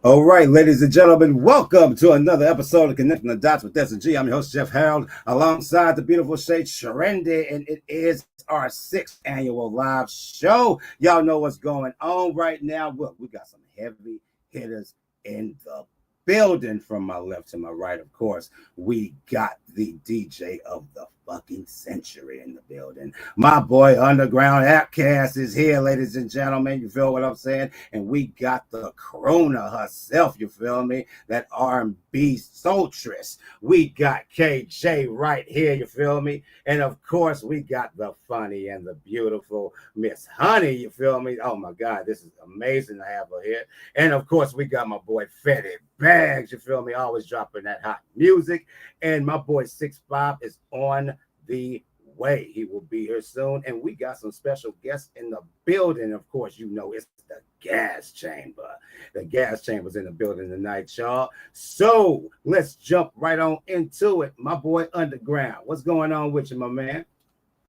All right, ladies and gentlemen, welcome to another episode of Connecting the Dots with S&G. I'm your host, Jeff Harold, alongside the beautiful Shay Sharendi, and it is our sixth annual live show. Y'all know what's going on right now. Look, we got some heavy hitters in the building from my left to my right, of course. We got the DJ of the fucking century in the building. My boy Underground Outcast is here, ladies and gentlemen. You feel what I'm saying? And we got the crooner herself, you feel me? That R&B soultress. We got KJ right here, you feel me? And of course, we got the funny and the beautiful Miss Honey, you feel me? Oh my God, this is amazing to have her here. And of course, we got my boy Fetty Bags, you feel me? Always dropping that hot music. And my boy 6'5" is on the way. He will be here soon. And we got some special guests in the building. Of course, you know it's the gas chamber. The gas chamber's in the building tonight, y'all. So let's jump right on into it. My boy Underground. What's going on with you, my man?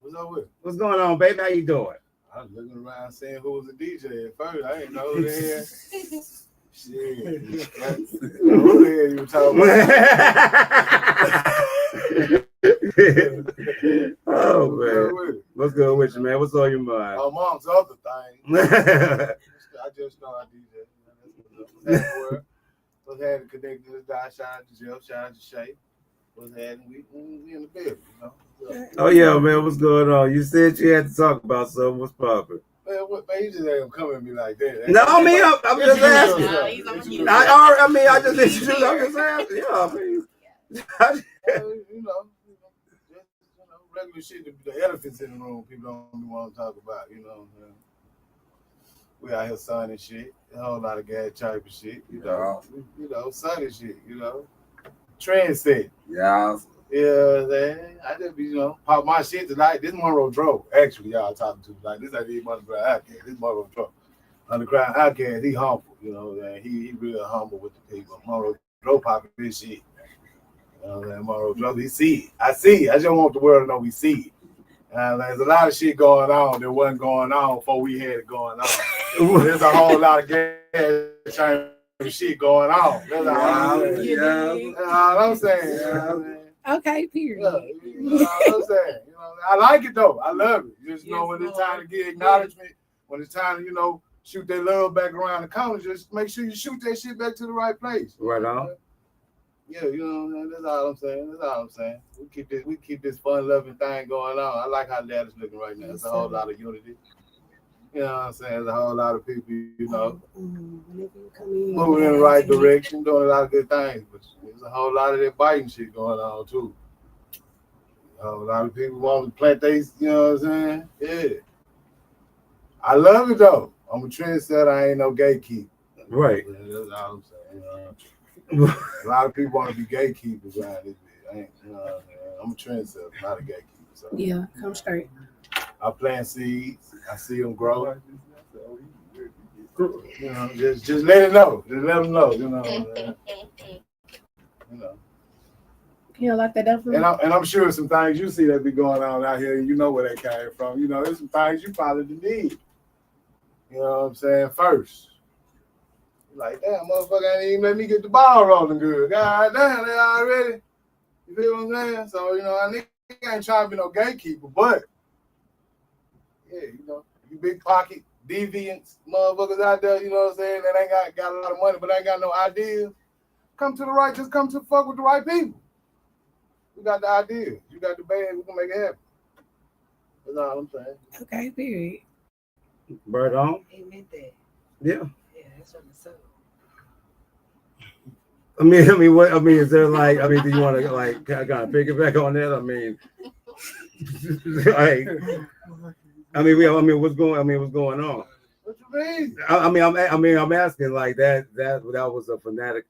What's up with? What's going on, baby? How you doing? I was looking around saying who was the DJ at first. I didn't know who the hell. Shit. Who the hell you were talking about? Oh, man. What's good with you, man? What's on your mind? Amongst other things. I just know I DJ. What's happening? Connected to the dot. Shout out to Jeff. Shout out to Shay. What's happening? We in the bed, you know. Oh yeah, man, what's going on? You said you had to talk about something. What's poppin'? Man, you just ain't coming at me like that. No, I mean, I'm just asking. I just introduced. I'm just asking. Yeah, I mean, you know, regular shit. The elephants in the room, people don't want to talk about. You know, we out here sunning shit. A whole lot of gas type of shit. You know, sunny shit. You know, trend set. Yeah. Yeah, man. I just be, pop my shit tonight. This Monroe Drove, actually, y'all talking to. Like, this ain't even Underground Outcast. This Monroe Drove. Underground Outcast, he humble, man. He really humble with the people. Monroe Drove popping this shit. Man, Monroe Drove, he see it. I see it. I just want the world to know we see it. There's a lot of shit going on that wasn't going on before we had it going on. There's a whole lot of gas chamber shit going on. That's all I'm saying. Okay, period. Yeah, you know what I'm saying? I like it though. I love it. Just know when it's time to get acknowledgement, when it's time to, shoot that love back around the corner, just make sure you shoot that shit back to the right place. Right on. Yeah, that's all I'm saying. That's all I'm saying. We keep this fun loving thing going on. I like how that is looking right now. It's a whole lot of unity. You know what I'm saying? There's a whole lot of people, moving in the right direction, doing a lot of good things. But there's a whole lot of that biting shit going on, too. A lot of people want to plant these, you know what I'm saying? Yeah. I love it, though. I'm a trendsetter. I ain't no gatekeeper. Right. That's all I'm saying. A lot of people want to be gatekeepers around this bitch. I'm a trendsetter, not a gatekeeper. So. Yeah, come straight. I plant seeds. I see them grow. Just let it know. Just let them know. You know, like that definitely. And I'm sure some things you see that be going on out here. You know where they came from. There's some things you probably need. You know what I'm saying? First, like damn, motherfucker ain't even let me get the ball rolling good. God damn, they already. You feel what I'm saying? So I ain't trying to be no gatekeeper, but. Yeah, you big pocket deviants, motherfuckers out there, you know what I'm saying, that ain't got a lot of money, but ain't got no ideas. Come to the right, just come to fuck with the right people. We got the ideas. You got the bag, we can make it happen. That's all I'm saying. Okay, period. Right on. He meant that. Yeah. Yeah, that's what it's so. I mean, is there do you want to kind of piggyback on that? What's going on? What you mean? I'm asking like that was a fanatic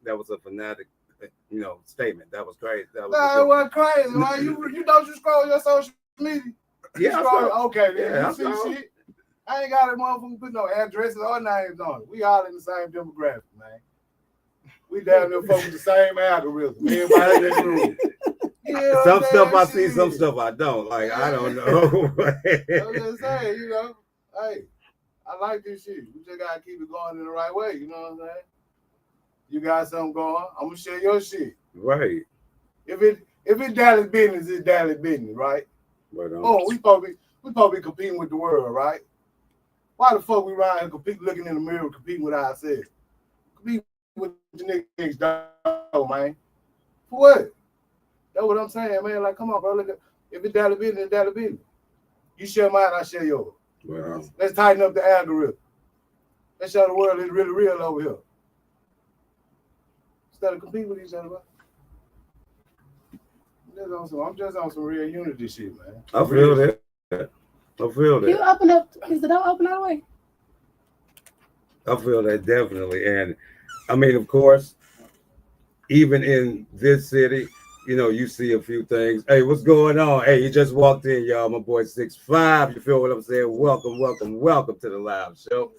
statement. That was crazy. It wasn't crazy. Like, you scroll your social media. Yeah, okay, then you see shit. I ain't got a motherfucker put no addresses or names on it. We all in the same demographic, man. We down there fuck with the same algorithm. Everybody in this room. Yeah, some stuff I see, some stuff I don't. Like, I don't know. I'm just saying, hey, I like this shit. We just gotta keep it going in the right way, you know what I'm saying? You got something going, I'm gonna share your shit. Right. If it's Dallas business, it's Dallas business, right? Right on. Oh, we probably be competing with the world, right? Why the fuck we ride and compete, looking in the mirror, competing with ourselves? Compete with the niggas next door, man. For what? That's what I'm saying, man. Like, come on, bro. Look at, if it's Dallas business, it's Dallas business. You share mine, I share yours. Right on. Let's tighten up the algorithm. Let's show the world it's really real over here. Instead of competing with each other, bro. I'm just on some real unity shit, man. I feel that. I feel You that. open up. Is the door open all the way? I feel that definitely. And I mean, of course, even in this city, you know, you see a few things. Hey, what's going on? Hey, you just walked in, y'all. My boy 6'5". You feel what I'm saying? Welcome to the live show.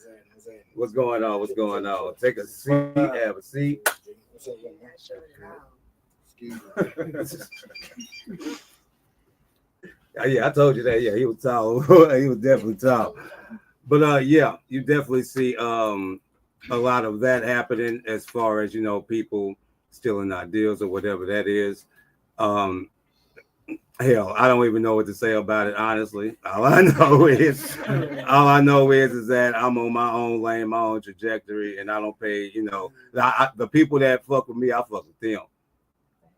What's going on? What's going on? Take a seat, have a seat. Yeah, I told you that. Yeah, he was tall. He was definitely tall. But yeah, you definitely see a lot of that happening as far as, you know, people stealing ideas or whatever that is. Hell, I don't even know what to say about it, honestly. All I know is that I'm on my own lane, my own trajectory, and I don't pay, you know, the people that fuck with me, I fuck with them.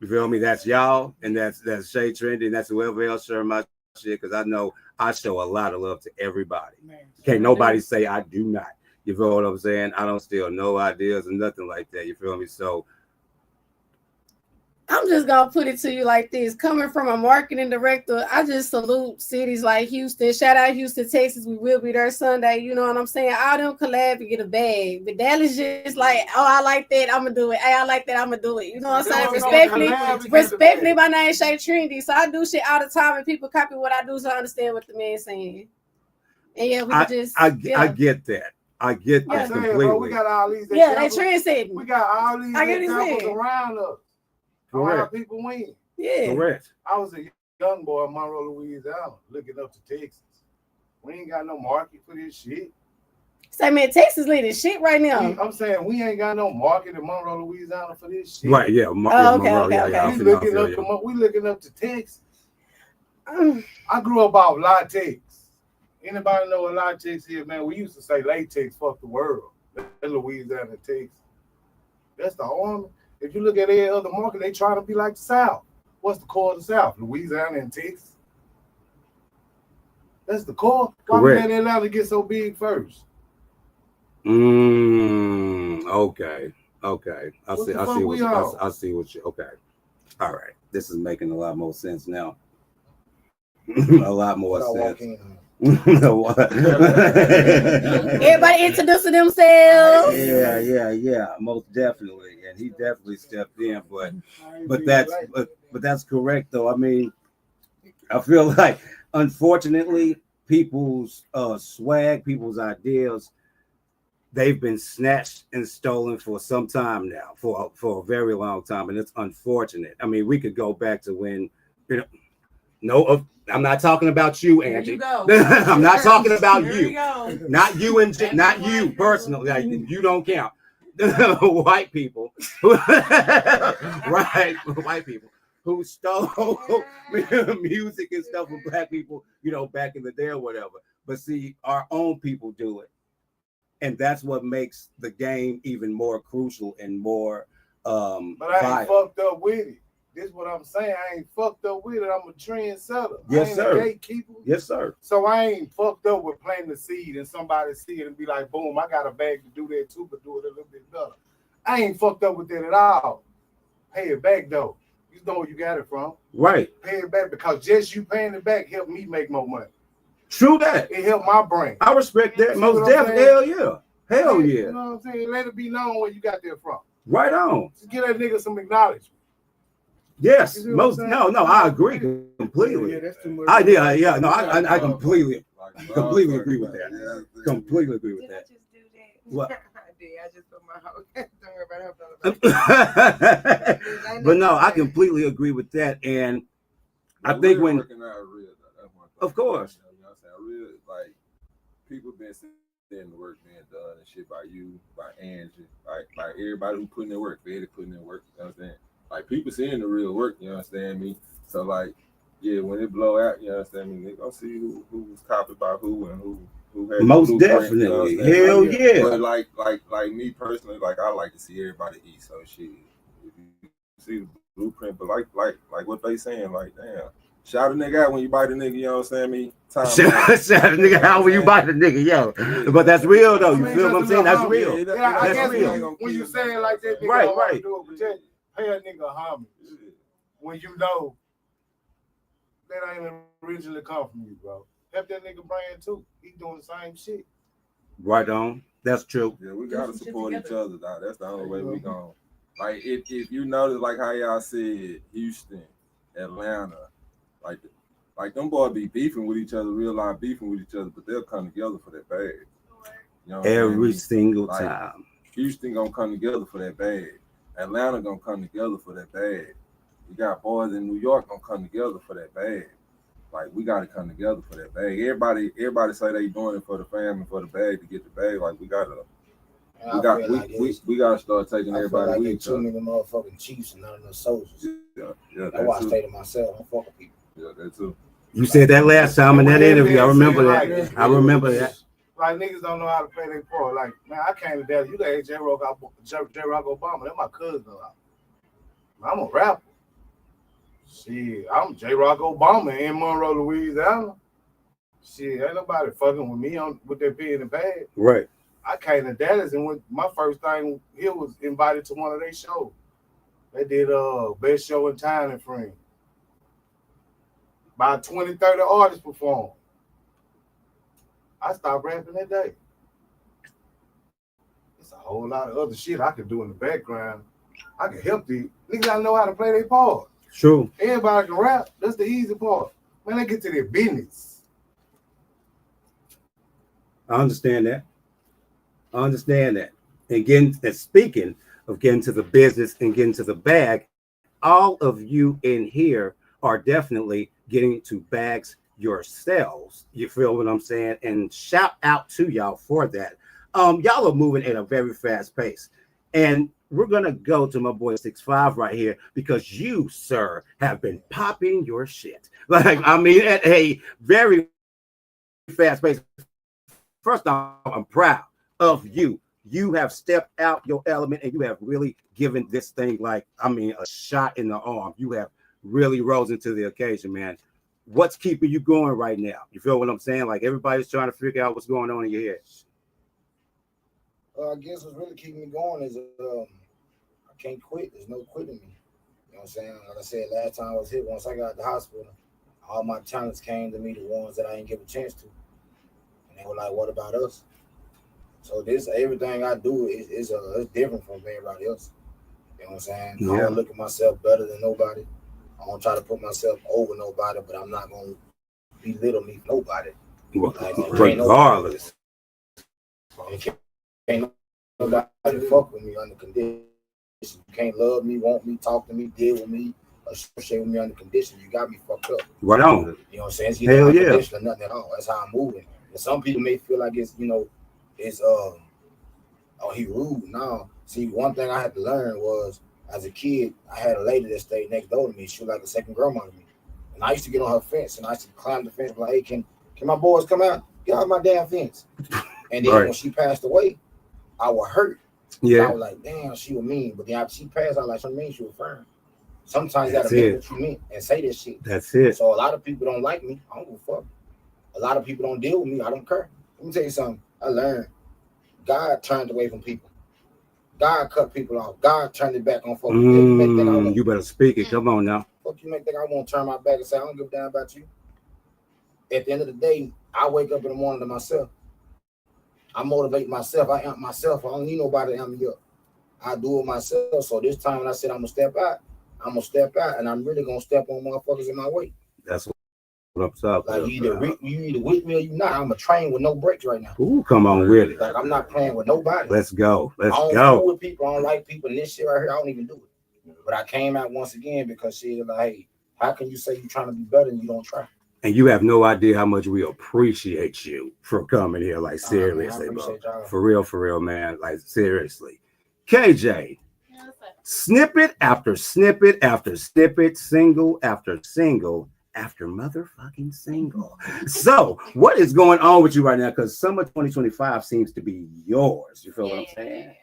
You feel me? That's y'all, and that's Shay Trendy, and that's whoever else share my shit, because I know I show a lot of love to everybody. Can't nobody say I do not. You feel what I'm saying? I don't steal no ideas and nothing like that. You feel me? So I'm just gonna put it to you like this. Coming from a marketing director, I just salute cities like Houston. Shout out Houston, Texas. We will be there Sunday. You know what I'm saying? All them collab and get a bag. But Dallas just like, oh, I like that, I'm gonna do it. Hey, I like that, I'm gonna do it. You know what I'm saying? Respectfully, my name is Shay Trendy. So I do shit all the time and people copy what I do, so I understand what the man's saying. And yeah, we I get that. I get that completely. Bro, we got all these examples. They trendsetting. We got all these examples around us. Correct. How people win. Yeah. Correct. I was a young boy in Monroe, Louisiana, looking up to Texas. We ain't got no market for this shit. Say, man, Texas leading shit right now. I'm saying we ain't got no market in Monroe, Louisiana for this shit. Right, yeah. Okay. We looking up to Texas. I grew up off latex. Anybody know what latex is, man? We used to say latex, fuck the world. That's Louisiana, Texas. That's the army. If you look at any other market, they try to be like the South. What's the core of the South? Louisiana and Texas. That's the core. Why we let Atlanta get so big first? Okay. I see what you. Okay. All right. This is making a lot more sense now. A lot more sense. Everybody introducing themselves. Yeah, most definitely, and he definitely stepped in, but that's correct though. I mean, I feel like unfortunately people's swag, people's ideas, they've been snatched and stolen for some time now, for a very long time, and it's unfortunate. I mean, we could go back to when, you know, I'm not talking about you, Angie. I'm not talking about you. Not you and not you personally. Like, you don't count. White people, right? White people who stole music and stuff from black people, you know, back in the day or whatever. But see, our own people do it, and that's what makes the game even more crucial and more. But I ain't fucked up with it. This is what I'm saying. I ain't fucked up with it. I'm a trendsetter. Yes, I ain't sir. A gatekeeper. Yes, sir. So I ain't fucked up with planting the seed and somebody see it and be like, boom, I got a bag to do that too, but do it a little bit better. I ain't fucked up with that at all. Pay it back though. You know where you got it from. Right. Pay it back because just you paying it back helped me make more money. True that. It helped my brain. I respect that. Most definitely. Hell yeah. Hell yeah. You know what I'm saying? Let it be known where you got that from. Right on. Just give that nigga some acknowledgement. Yes, I agree completely. Yeah, I completely agree with that. Completely agree with that. What? I just put my whole don't worry about it. But no, I completely agree with that, and I think when, of course, real, like people been seeing the work being done and shit by you, by Angie, by everybody who putting in work, Betty putting in work. You know what I'm saying? Like people seeing the real work. You understand me? So like, yeah, when it blow out, you understand me? They gonna see who was copied by who and who had Most the blueprint, definitely. You know what I'm saying? Hell yeah. But like me personally, like I like to see everybody eat. So shit, if you see the blueprint, but like what they saying, like damn. Shout a nigga out when you bite a nigga, you know what I'm saying? Me, time Shout a nigga out when you bite a nigga, yo. But that's real though. You feel what I'm saying? That's real. Yeah, I That's guess real. when you say it like that, nigga Right, don't want to right. do it, but just pay a nigga homage. When you know that ain't originally come from you, bro. Help that nigga brand too. He doing the same shit. Right on. That's true. Yeah, we gotta support each other, dog. That's the only way we gonna. Like if you notice, like how y'all said, Houston, Atlanta, like them boys be beefing with each other, real life beefing with each other, but they'll come together for that bag. You know what Every I mean? single Like, time. Houston gonna come together for that bag. Atlanta gonna come together for that bag. You got boys in New York gonna come together for that bag. Like we gotta come together for that bag. Everybody say they doing it for the family, for the bag to get the bag. Like we gotta start taking everybody like with they each too other. many motherfucking chiefs and none of the soldiers. Yeah, That's why I stay to myself. I'm fucking people. Yeah, that too. You said that last time in that interview. I remember that. I remember that. Like niggas don't know how to play their part. Like, man, I came to Dallas. You got J-Rock Obama. That's my cousin. I'm a rapper. Shit, I'm J-Rock Obama in Monroe, Louisiana. Shit, ain't nobody fucking with me with that pen and pad. Right. I came to Dallas and my first thing here was invited to one of their shows. They did best show in town in Frame. About 20, 30 artists performed. I stopped rapping that day. It's a whole lot of other shit I could do in the background. I can help these niggas. I know how to play their part. True. Everybody can rap. That's the easy part. Man, they get to their business. I understand that. And speaking of getting to the business and getting to the bag, all of you in here are definitely getting to bags yourselves. You feel what I'm saying? And shout out to y'all for that. Y'all are moving at a very fast pace. And we're going to go to my boy 6'5" right here because you, sir, have been popping your shit. Like, I mean, at a very fast pace. First off, I'm proud of you. You have stepped out your element and you have really given this thing a shot in the arm. You have really rose into the occasion, man. What's keeping you going right now? You feel what I'm saying? Like everybody's trying to figure out what's going on in your head. I guess what's really keeping me going is I can't quit. There's no quitting me. You know what I'm saying? Like I said, last time I was hit, once I got out the hospital, all my talents came to me, the ones that I didn't give a chance to. And they were like, what about us? So everything I do is different from everybody else. You know what I'm saying? Yeah. I don't look at myself better than nobody. I don't try to put myself over nobody, but I'm not going to belittle me for nobody. Regardless. Can't nobody fuck with me under conditions. You can't love me, want me, talk to me, deal with me, associate with me under conditions. You got me fucked up. Right on. You know what I'm saying? It's Hell yeah. Condition or nothing at all. That's how I'm moving. And some people may feel like it's, he rude. No. See, one thing I had to learn was, as a kid, I had a lady that stayed next door to me. She was like a second grandma to me. And I used to get on her fence, and I used to climb the fence, like, hey, can my boys come out? Get out my damn fence. And then when she passed away, I was hurt. Yeah. I was like, damn, she was mean. But then after she passed, I was like, she mean, she was firm. Sometimes you got to mean what you mean and say this shit. That's it. So a lot of people don't like me. I don't give a fuck. A lot of people don't deal with me. I don't care. Let me tell you something. I learned. God turned away from people. God cut people off. God turned it back on folks. You better speak it. Come on now. Fuck you make think I won't turn my back and say I don't give a damn about you. At the end of the day, I wake up in the morning to myself. I motivate myself. I amp myself. I don't need nobody to amp me up. I do it myself. So this time when I said I'm gonna step out, and I'm really gonna step on motherfuckers in my way. That's what's up. Like you either with me or you not. I'm a train with no brakes right now. Ooh, come on with it. Like I'm not playing with nobody. Let's go. I don't fool with people. I don't like people. And this shit right here, I don't even do it. But I came out once again because she was like, hey, how can you say you're trying to be better and you don't try? And you have no idea how much we appreciate you for coming here. Like, Man, I seriously, bro. appreciate y'all. For real, man. Like, seriously. KJ, snippet after snippet after snippet, single after single after motherfucking single. So, what is going on with you right now? Because summer 2025 seems to be yours. You feel what I'm saying?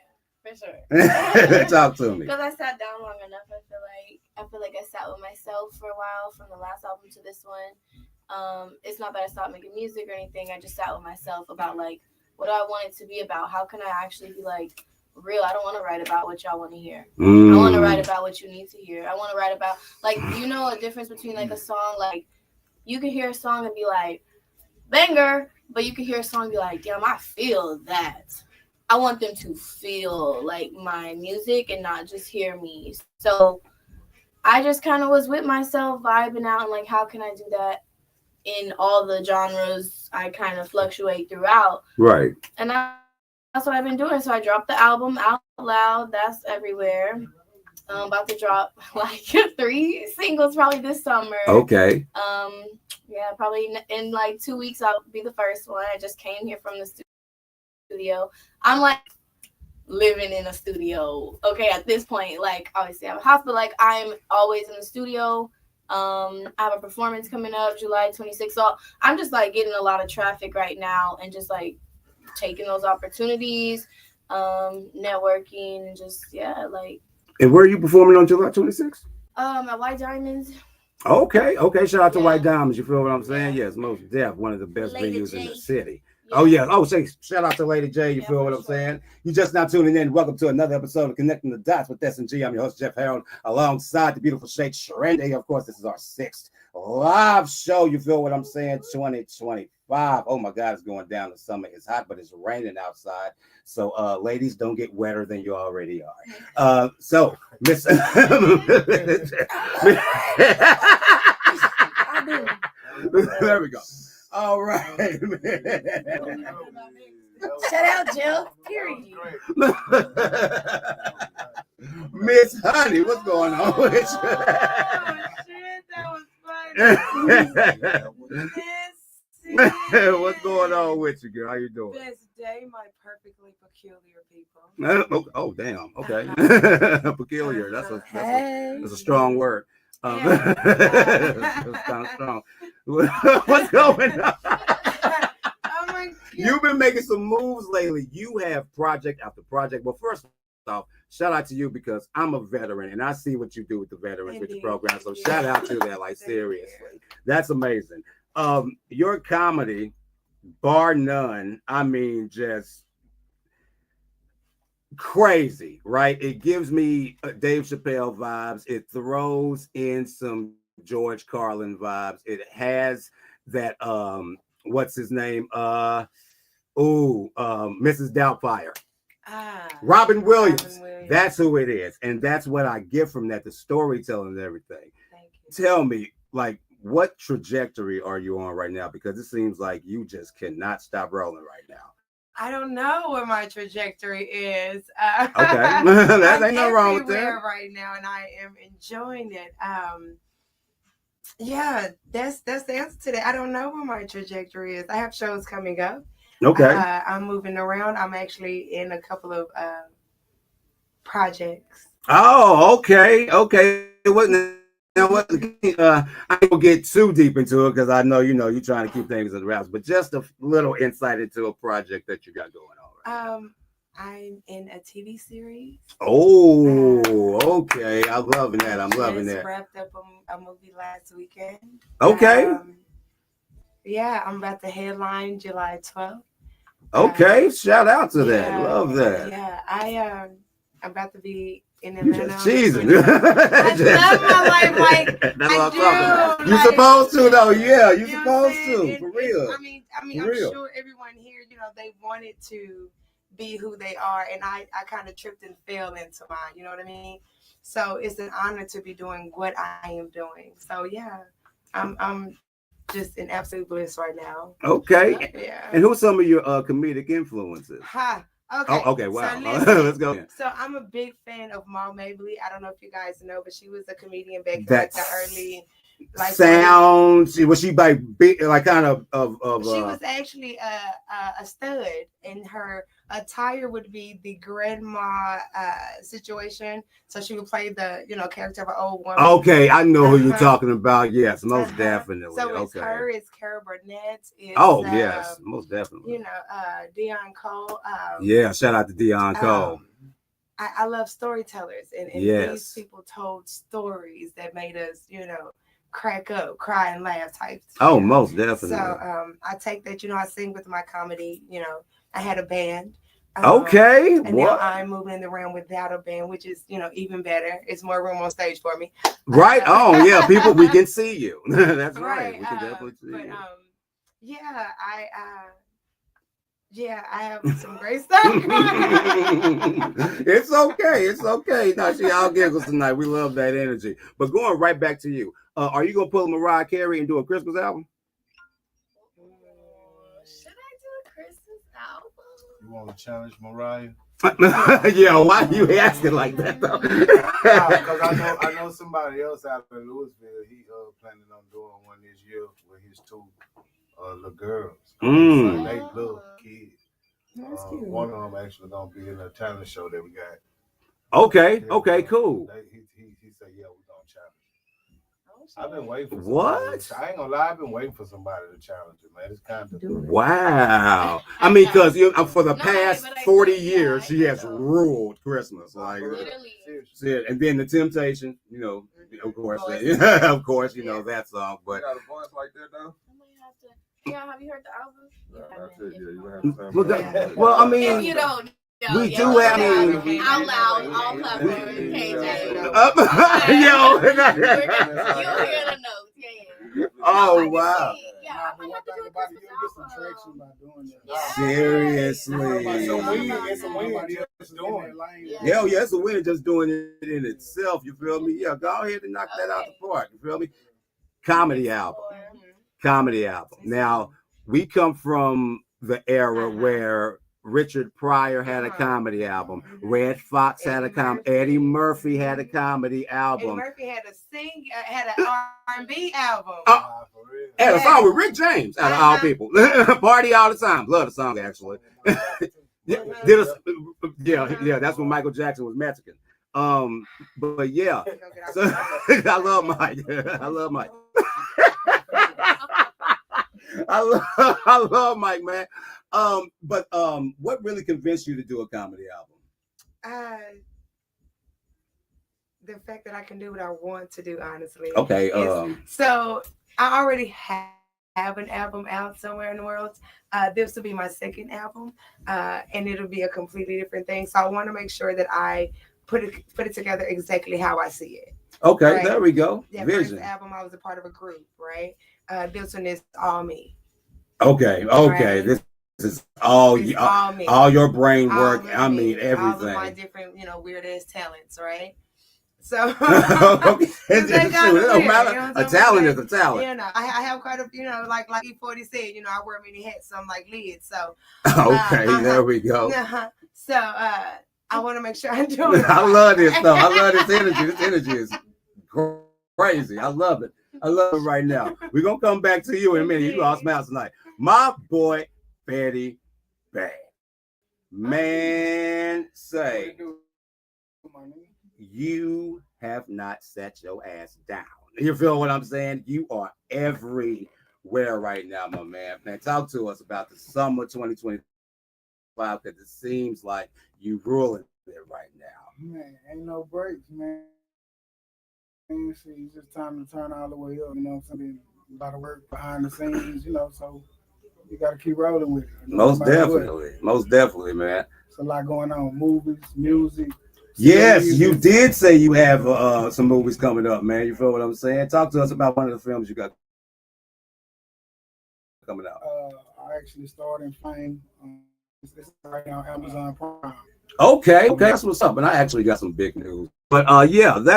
For sure. Talk to me. Because I sat down long enough, I feel like I sat with myself for a while from the last album to this one. It's not that I stopped making music or anything. I just sat with myself about like what do I want it to be about? How can I actually be like real? I don't want to write about what y'all want to hear. I want to write about what you need to hear. I want to write about like you know a difference between like a song like you can hear a song and be like banger, but you can hear a song and be like damn I feel that. I want them to feel like my music and not just hear me. So I just kind of was with myself vibing out and like how can I do that in all the genres I kind of fluctuate throughout. Right. And that's what I've been doing. So I dropped the album Out Loud. That's everywhere. I'm about to drop like 3 singles probably this summer. Okay. Yeah, probably in like 2 weeks I'll be the first one. I just came here from the studio. I'm like living in a studio. Okay, at this point, like obviously I have a house, but like I'm always in the studio. I have a performance coming up July 26th. So I'm just like getting a lot of traffic right now and just like taking those opportunities, networking and just like. And where are you performing on July 26th? At White Diamonds. Okay. Shout out to White Diamonds. You feel what I'm saying? Yes, most def, one of the best venues in the city. Yeah. Oh yeah. Oh, say shout out to Lady J. You feel what I'm saying? You just now tuning in. Welcome to another episode of Connecting the Dots with S&G. I'm your host Jeff Harold, alongside the beautiful Shake Sharende. Of course, this is our 6th live show. You feel what I'm saying? 2025. Oh my God, it's going down. The summer is hot, but it's raining outside. So, ladies, don't get wetter than you already are. So, Miss. There we go. All right. Shout out, Jill. Period. Miss Honey, what's going on with you? Oh, shit, that was funny. What's going on with you, girl? How you doing? Best day, my perfectly peculiar people. Oh, damn. Okay. Peculiar. That's a strong word. It's kind of strong. What's going on? Oh my God. You've been making some moves lately. You have project after project. Well, first off, shout out to you because I'm a veteran and I see what you do with the veterans with your program. So shout out to that. Like seriously, that's amazing. Your comedy, bar none. I mean, just crazy, right? It gives me Dave Chappelle vibes. It throws in some George Carlin vibes. It has that what's his name? Mrs. Doubtfire. Robin Williams. That's who it is. And that's what I get from that, the storytelling and everything. Thank you. Tell me, like, what trajectory are you on right now? Because it seems like you just cannot stop rolling right now. I don't know what my trajectory is. Okay. That ain't no wrong with that. Right now, and I am enjoying it. Yeah, that's the answer to that. I don't know what my trajectory is. I have shows coming up. Okay. I'm moving around. I'm actually in a couple of projects. Oh, okay. What? I ain't gonna get too deep into it because I know you're trying to keep things in the wraps, but just a little insight into a project that you got going on. Right I'm in a TV series. Oh, okay. I'm loving that. Wrapped up a movie last weekend. Okay. Yeah, I'm about to headline July 12th. Okay, shout out to that. Love that. Yeah, I'm about to be in You Atlanta. just cheesing. I love my life like that's what I'm talking about. You like, supposed to though, yeah. You know supposed what I'm to, for real. I mean, For I'm real. sure everyone here, they wanted to be who they are, and I kind of tripped and fell into mine. You know what I mean? So it's an honor to be doing what I am doing. So yeah, I'm just in absolute bliss right now. Okay. Yeah. And who's some of your comedic influences? Okay. Oh, okay. Wow. So Let's go. So I'm a big fan of Ma Mabley. I don't know if you guys know, but she was a comedian back in That's like the early Like sounds. Was she like big, like kind of she was actually a stud, and her attire would be the grandma situation. So she would play the character of an old woman. Okay, I know who you're talking about. Yes, most definitely. So it's okay. her, it's Carol Burnett. It's, yes, most definitely. Dion Cole. Yeah, shout out to Dion Cole. I love storytellers, and these people told stories that made us, crack up, cry, and laugh types. Oh, most definitely. So I take that, I sing with my comedy. I had a band. Okay. And now I'm moving in the realm without a band, which is, even better. It's more room on stage for me. Right. Yeah, people, we can see you. That's right. We can definitely see you. I have some great stuff. It's okay. It's okay. No, she all giggles tonight. We love that energy. But going right back to you, are you gonna pull Mariah Carey and do a Christmas album? Should I do a Christmas album? You want to challenge Mariah? Yeah. Why are you asking like that though? Because I know somebody else out in Louisville. He planning on doing one this year with his two little girls. They little kids. One of them actually gonna be in a talent show that we got. Okay. Okay. Cool. He said, "Yeah, we're gonna challenge." I've been waiting for what? I ain't gonna lie. I've been waiting for somebody to challenge it, man. It's kind of wow. I mean, because for the past 40 years, she has ruled Christmas. Like, literally. And then the Temptation, of course, of course, that song. But you got a voice like that though. Yeah, have you heard the album? Well, I mean, if you don't. We do have out loud, all platforms, KJ. You'll hear the notes. Yeah. Oh wow. Yeah, I might have to do a Christmas album. Seriously. Hell yeah, it's a win just doing it in itself. You feel me? Yeah, go ahead and knock that out the park. You feel me? Comedy album. Now, we come from the era where Richard Pryor had a comedy album. Red Fox had a comedy. Eddie Murphy had a comedy album. Eddie Murphy had an R&B album. Had a song with Rick James, out of all people. Party all the time. Love the song, actually. That's when Michael Jackson was Mexican. But yeah. So, I love Mike. I love Mike, man. But what really convinced you to do a comedy album? The fact that I can do what I want to do, honestly. Okay. So I already have an album out somewhere in the world. This will be my second album, and it'll be a completely different thing. So I want to make sure that I put it together exactly how I see it. Okay, right? There we go. That Vision. first album, I was a part of a group, right? This one is all me. Okay. Right? This is all me. All your brain work. I mean, everything. All of my different, weird ass talents, right? So okay. A talent is a talent. I have quite a like E40 said, I wear many hats, so I'm like lids. So there we go. So I want to make sure I do it. I love this though. I love this energy. This energy is crazy. I love it. I love it right now. We're gonna come back to you in a minute. You all smile tonight. My boy Betty Bad. Man, say you have not set your ass down. You feel what I'm saying? You are everywhere right now, my man. Man, talk to us about the summer 2025, because it seems like you ruling it right now. Man, ain't no breaks, man. It's just time to turn all the way up. Something a lot of work behind the scenes, so you got to keep rolling with it. Most definitely, man. It's a lot going on. Movies, music. Yes, you did say you have some movies coming up, man. You feel what I'm saying? Talk to us about one of the films you got coming out. I actually starred in Fame. It's right now on Amazon Prime. Okay, that's what's up. And I actually got some big news. But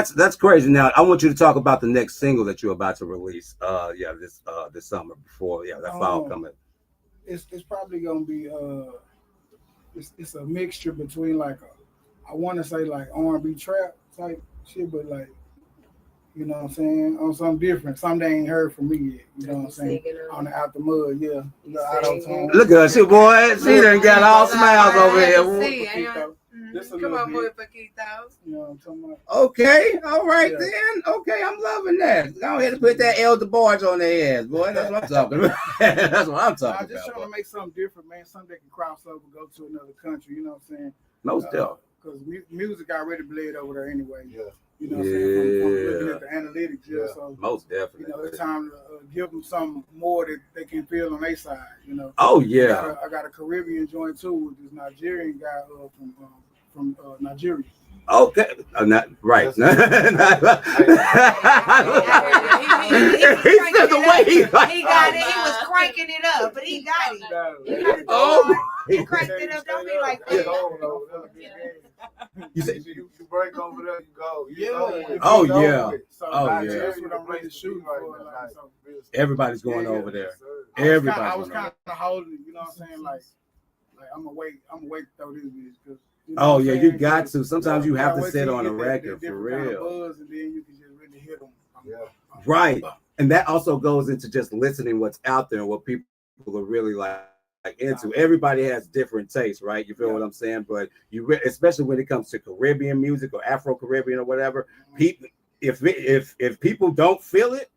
that's crazy. Now I want you to talk about the next single that you're about to release. This summer before that fall coming. It's probably gonna be it's a mixture between I want to say like R&B trap type shit, but like You know what I'm saying? On something different. Something they ain't heard from me yet. You know what I'm saying? On the Out the Mud, yeah. The auto tune. Look at her, she boy. She done got all smiles over here. Come on, boy, Paquito. You know what I'm talking about? Okay, all right Yeah. then. Okay, I'm loving that. Go ahead and put that elder barge on their ass, boy. That's what I'm talking about. That's what I'm I'm talking just about. trying to make something different, man. Something that can cross over, go to another country. You know what I'm saying? Most definitely. Because music already bled over there anyway. Yeah. You know what I'm saying? From looking at the analytics, Yeah. So Most you definitely. know, it's time to give them something more that they can feel on their side. You know. Oh yeah. I got a Caribbean joint too with this Nigerian guy from Nigeria. Okay, not right. He He said the way he got it. He was cranking it up, but he got it. Oh, he cranked it up. Don't be like that. you said You break over there, you go. Yeah. Oh, yeah. So Oh, yeah. that's what I'm really shooting for. Like, so. everybody's going over there. I Everybody's was going kind over. of holding it, you know what I'm saying? Like I'm gonna wait to throw this bitch because. Oh yeah, you got to. Sometimes you have to sit on a that record for different kind of real. buzz, and then you can just really hit them. Yeah. Right, and that also goes into just listening what's out there and what people are really like into. Everybody has different tastes, right? You feel what I'm saying? But especially when it comes to Caribbean music or Afro Caribbean or whatever, people, if people don't feel it,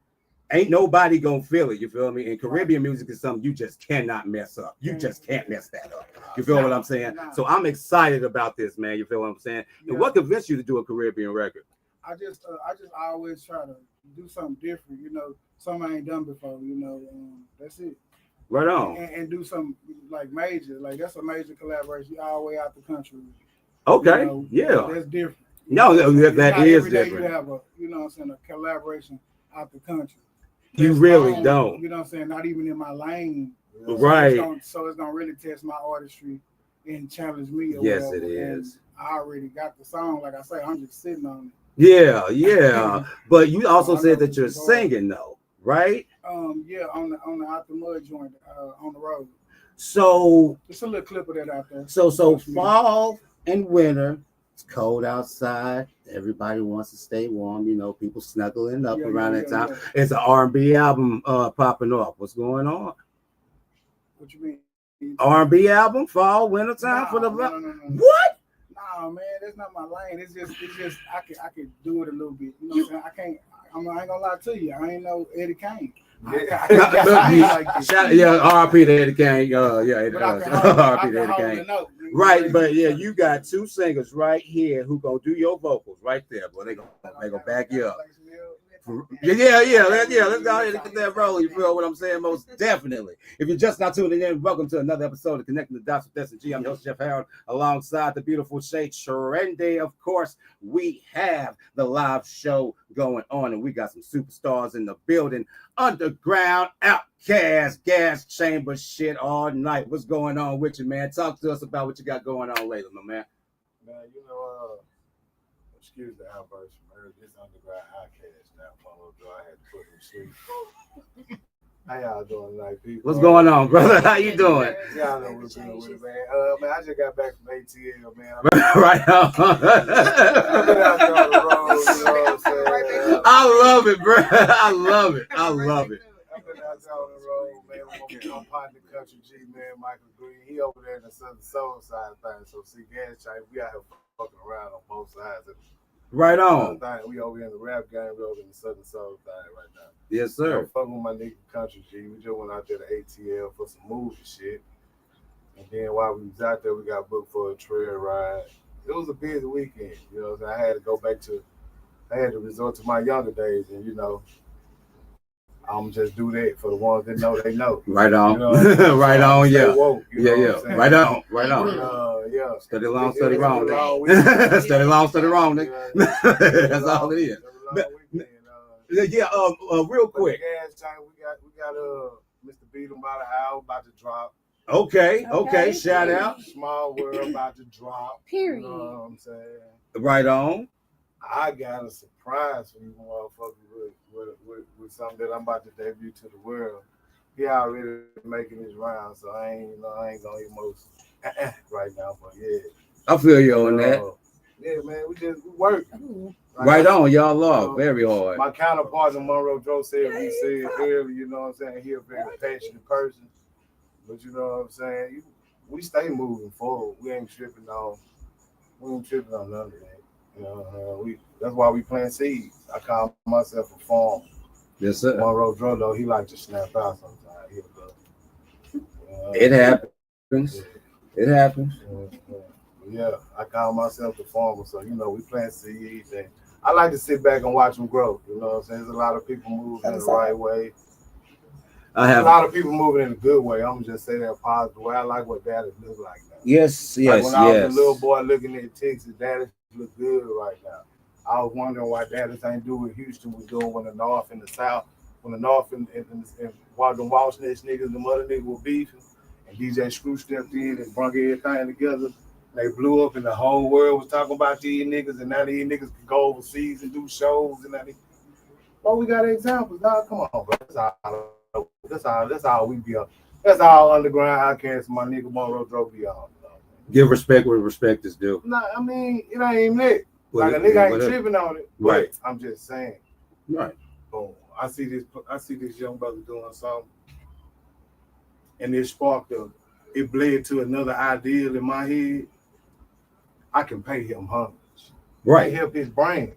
ain't nobody gonna feel it. You feel me? And Caribbean music is something you just cannot mess up. You just can't mess that up. You feel what I'm saying? So I'm excited about this, man. You feel what I'm saying? And what convinced you to do a Caribbean record? I just always try to do something different, you know, something I ain't done before, you know. That's it. Right on. And do something like major, like that's a major collaboration all the way out the country. Okay. You know, Yeah. that's different. No, that is every day different. You have you know what I'm saying, a collaboration out the country. You That's really wrong, don't. You know what I'm saying? Not even in my lane. Right. So it's gonna really test my artistry and challenge me. Or Yes, whatever. it is. And I already got the song. Like I say, I'm just sitting on it. Yeah. But you also I said know that you're it's hard. singing though, right? Yeah, on the Out the Mud joint, on the road. So Just a little clip of that out there. So fall and winter, it's cold outside. Everybody wants to stay warm. You know, people snuggling up around that time. Yeah. It's an R&B album popping off. What's going on? What you mean? R&B album, fall, winter time for the No. What? Nah, man, that's not my lane. It's just I could do it a little bit. You know what I'm saying? I ain't gonna lie to you. I ain't no Eddie Kane. I Yeah, R.I.P. to Eddie Kane. R.I.P. to Eddie Kane. Right, but yeah, you got two singers right here who gonna do your vocals right there, boy. They gonna back you up. Yeah. Let's go ahead and get that roll. You feel what I'm saying? Most definitely. If you're just not tuning in, welcome to another episode of Connecting the Dots with S&G. I'm your host, Jeff Harold, alongside the beautiful Shay Trendy. Of course, we have the live show going on, and we got some superstars in the building. Underground, Outcast, Gas Chamber shit all night. What's going on with you, man? Talk to us about what you got going on lately, my man. Man, you know, excuse the outburst from earlier. This Underground Outcast now, Polo Joe. I had to put him to sleep. How y'all doing tonight, people? What's going on, brother? How you doing? Y'all know what's good with it, man. Man, I just got back from ATL, man. Right on. I've been out there on the road, you know what I'm saying? I love it, bro. I love it. I love it. I've been out there on the road, man. I'm partner Country G, man, Michael Green. He over there in the Southern Soul side of things. So, see, Gas Chamber, we out here fucking around on both sides of it. Right on. We over here in the rap game, we over in the Southern Soul thing right now. Yes, sir. I'm fucking with my nigga Country G. We just went out there to ATL for some movie shit. And then while we was out there, we got booked for a trail ride. It was a busy weekend, you know. So I had to resort to my younger days, and you know, I'm just do that for the ones that know they know. Right on. You know right on, yeah. Woke, Yeah. Right on. Yeah. Study long, study wrong. Study long, study wrong, nigga. That's all it is. Yeah, real quick. We got Mr. Beatum by the hour about to drop. Okay. Shout out. Small World about to drop. Period. You know what I'm saying? Right on. I got a surprise for you motherfuckers with something that I'm about to debut to the world. He already making his round, so I ain't gonna emote right now, but yeah. I feel you on that. Yeah, man, we work. Like, Right on, y'all you are know, very hard. my counterpart in Monroe Joe said we said earlier, you know what I'm saying? He a very passionate person. But you know what I'm saying? We stay moving forward. We ain't tripping on none of that. You know, that's why we plant seeds. I call myself a farmer. Yes, sir. Monroe Joe though, he like to snap out sometimes. It happens. It happens. Yeah, I call myself the farmer, so you know we plant seeds, and I like to sit back and watch them grow. You know what I'm saying? There's a lot of people moving in the right way. A lot of people moving in a good way. I'm just say that positive way. I like what Dallas look like now. Yes, like when I was a little boy looking at Texas, Dallas look good right now. I was wondering why Dallas ain't do what Houston was doing when the North and the South, when the North and while the Walsh Nest niggas, the mother niggas were beefing, and DJ Screw stepped in and brought everything together. They blew up, and the whole world was talking about these niggas, and now these niggas can go overseas and do shows, and that. Well, we got examples. Now, come on, bro. That's all we be on. That's all underground outcasts my nigga Monroe Joe be on. Give respect where respect is due. Nah, I mean, it ain't even it. Like a nigga ain't tripping on it. Right. I'm just saying. Right. Boom. I see this young brother doing something, and it sparked it bled to another ideal in my head. I can pay him homage. Right. Help his brain.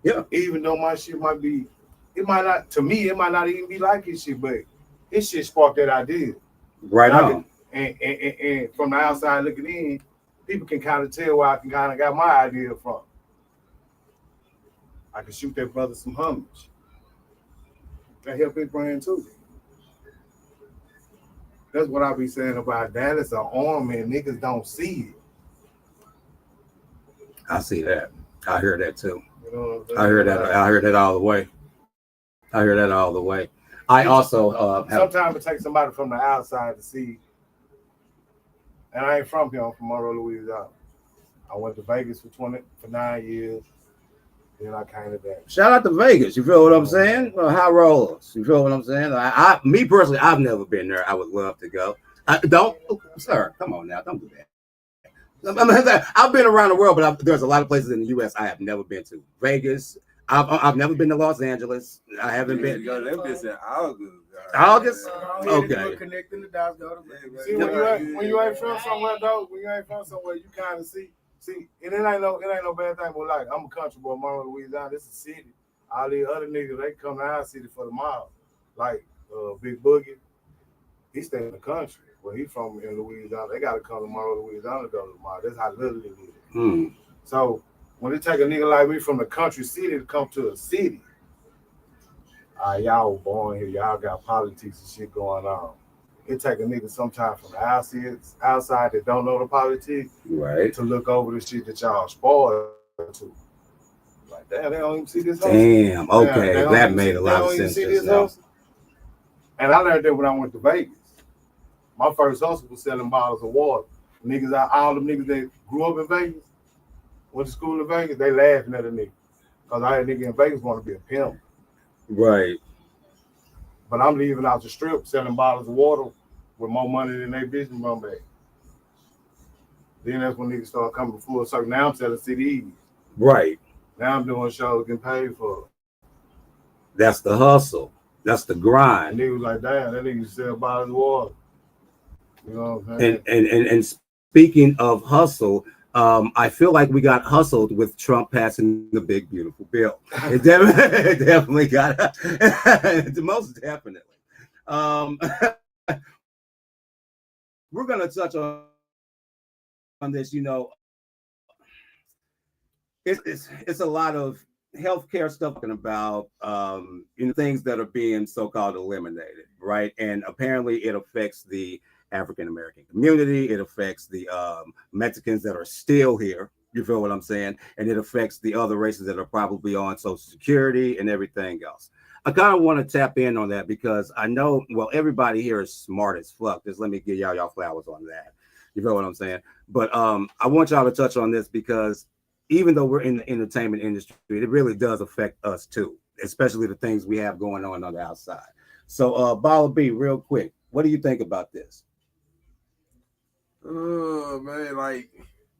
Yeah. Even though my shit might be, it might not even be like his shit, but his shit sparked that idea. Right on. And from the outside looking in, people can kind of tell where I can kind of got my idea from. I can shoot that brother some homage. That help his brain too. That's what I be saying about Dallas, an arm, and niggas don't see it. I see that. I hear that too. You know I hear that. I hear that all the way. I hear that all the way. I also sometimes it takes somebody from the outside to see. And I ain't from here. I'm from Monroe, Louisiana. I went to Vegas for 9 years. Then I came to Dallas. Shout out to Vegas. You feel what I'm saying? High rollers. You feel what I'm saying? Me personally, I've never been there. I would love to go. Sir, come on now. Don't do that. I've been around the world, but there's a lot of places in the U.S. I have never been to. Vegas. I've never been to Los Angeles. I haven't been. Yo, them bitch in August. August? Okay. Connecting the dots, go to Vegas. See, when you ain't from somewhere, though, you kind of see, and it ain't no bad thing, but like, I'm a country boy, Monroe, Louisiana. This is a city. All these other niggas, they come to our city for the mile. Like Big Boogie, he stay in the country. Where he from in Louisiana, they gotta come to Monroe, Louisiana to go to the mile. That's how little it is. So when it take a nigga like me from the country city to come to a city, y'all born here, y'all got politics and shit going on. It take a nigga sometime from the outside that don't know the politics, right, to look over the shit that y'all spoiled to. Like, damn, they don't even see this hustle. Damn, okay, that made a lot of sense just now. And I learned that when I went to Vegas. My first hustle was selling bottles of water. All them niggas that grew up in Vegas, went to school in Vegas, they laughing at a nigga. Because I had a nigga in Vegas want to be a pimp. Right. But I'm leaving out the strip selling bottles of water with more money than they business run back. Then that's when niggas start coming full circle. Now I'm selling CDs. Right. Now I'm doing shows getting paid for. That's the hustle. That's the grind. And niggas like, damn, that nigga sell bottles of water. You know what I'm saying? And speaking of hustle, I feel like we got hustled with Trump passing the big beautiful bill. It definitely got most definitely. We're gonna touch on this. You know, it's a lot of healthcare stuff talking about things that are being so-called eliminated, right? And apparently it affects the African American community. It affects the Mexicans that are still here. You feel what I'm saying? And it affects the other races that are probably on Social Security and everything else. I kind of want to tap in on that because I know, well, everybody here is smart as fuck. Just let me give y'all flowers on that. You feel what I'm saying? But I want y'all to touch on this because even though we're in the entertainment industry, it really does affect us too, especially the things we have going on the outside. So, Bala B, real quick, what do you think about this? Oh man, like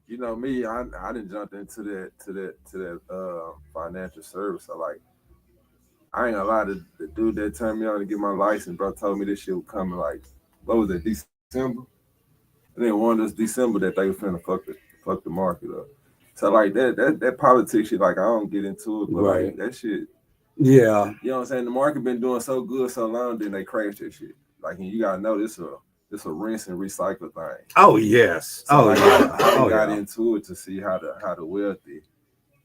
you know me, I didn't jump into that financial service. So like, I ain't gonna lie, the dude that turned me on to get my license, bro, told me this shit was coming like, what was it, December? And then warned us December that they was finna fuck the market up. So like that politics shit, like I don't get into it, but like that shit. Yeah. You know what I'm saying? The market been doing so good so long, then they crash that shit. Like, and you gotta know this a rinse and recycle thing. Oh yes. So, like, yeah. I got into it to see how the wealthy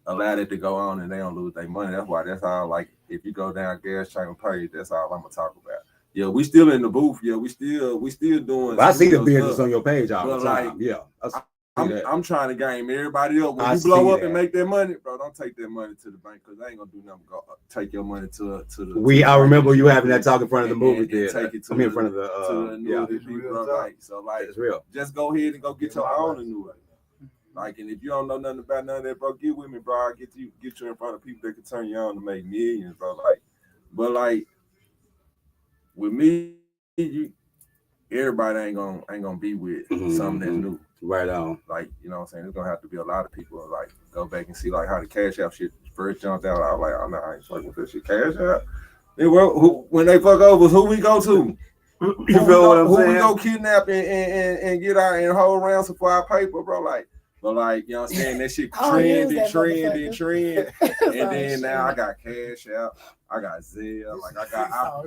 allow it to go on and they don't lose their money. That's all. Like, if you go down gas train page, that's all I'm gonna talk about. Yeah, we still in the booth. Yeah, we still doing. I see the business on your page all the time. Like, yeah. I'm trying to game everybody up. When you blow up and make that money, bro, don't take that money to the bank because they ain't gonna do nothing. Go take your money to the. I remember you having that talk in front of the movie theater. Take it to in front of the annuity people, bro. Like, so like, it's real. Just go ahead and go get your own annuity. Like, and if you don't know nothing about none of that, bro, get with me, bro. I'll get you in front of people that can turn you on to make millions, bro. Like, but like with me, everybody ain't gonna be with something that's new. Right on. Like, you know what I'm saying? There's gonna have to be a lot of people like go back and see like how the Cash App shit first jumped out. I was like, oh no, I ain't fucking with this shit. Cash App. When they fuck over, who we go to? You feel what I'm saying? Who we go kidnap and get out and hold around for our paper, bro? Like, but like, you know what I'm saying? That shit trend. And then now I got Cash App, I got Zelle, like I got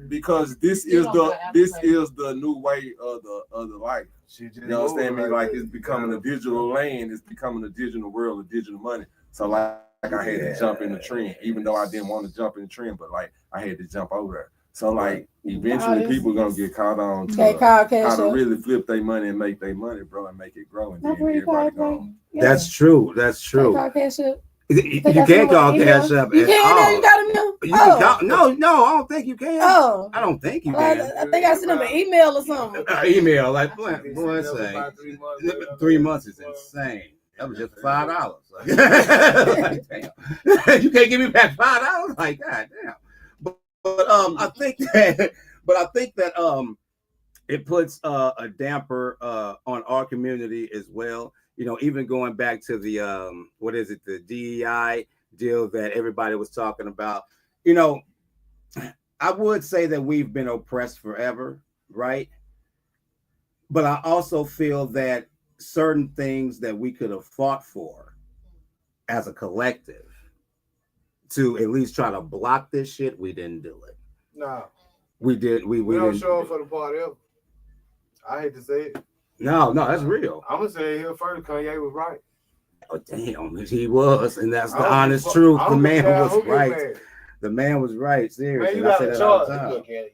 because this is the new way of the life. You know what I'm saying? Like it's becoming a digital land, it's becoming a digital world of digital money. So like I had to jump in the trend, even though I didn't want to jump in the trend, but like I had to jump over there. So like eventually people are gonna get caught on to how to really flip their money and make their money, bro, and make it grow. And then everybody gone. That's true. That's true. You can't call Cash App. You can't. You got a mail. You can call, no, I don't think you can. Oh, I don't think you can. I think I sent them an email or something. Email, like boy, say 3 months is insane. That was just $5. Like, damn. You can't give me back $5. Like, god damn. But I think that it puts a damper on our community as well. You know, even going back to the the DEI deal that everybody was talking about. You know, I would say that we've been oppressed forever, right? But I also feel that certain things that we could have fought for as a collective to at least try to block this shit, we didn't do it. No. We did. We don't didn't show up for the party ever. I hate to say it. No, that's real. I'm gonna say here first, Kanye was right. Oh damn, he was, and that's the honest truth. The man was right. The man was right. Seriously, man, you got a choice.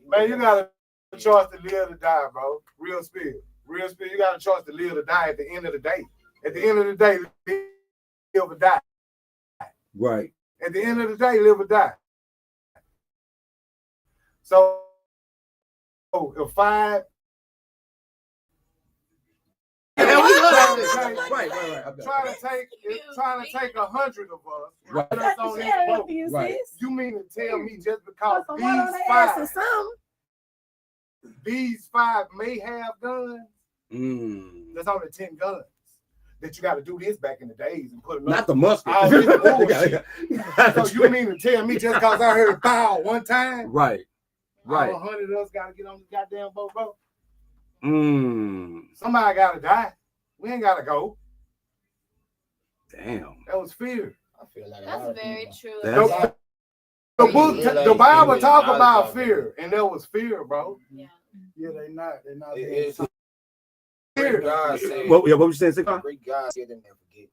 Man, you got a choice to live or die, bro. Real spirit. You got a choice to live or die at the end of the day. At the end of the day, live or die. Right. At the end of the day, live or die. So, if 5. Right. Trying to take 100 of us. Right. That's on this boat. Right. You mean to tell me just because these 5 may have guns? There's only 10 guns. That you got to do this back in the days and put not the musket. So you mean to tell me just because I heard foul one time? Right. All 100 of us got to get on the goddamn boat, bro. Somebody got to die. We ain't got to go. Damn. That was fear. I feel like that's very true. The Bible talk about fear, and there was fear, bro. Yeah, they not. God said, what you saying, Sikar? Great God said them never forget.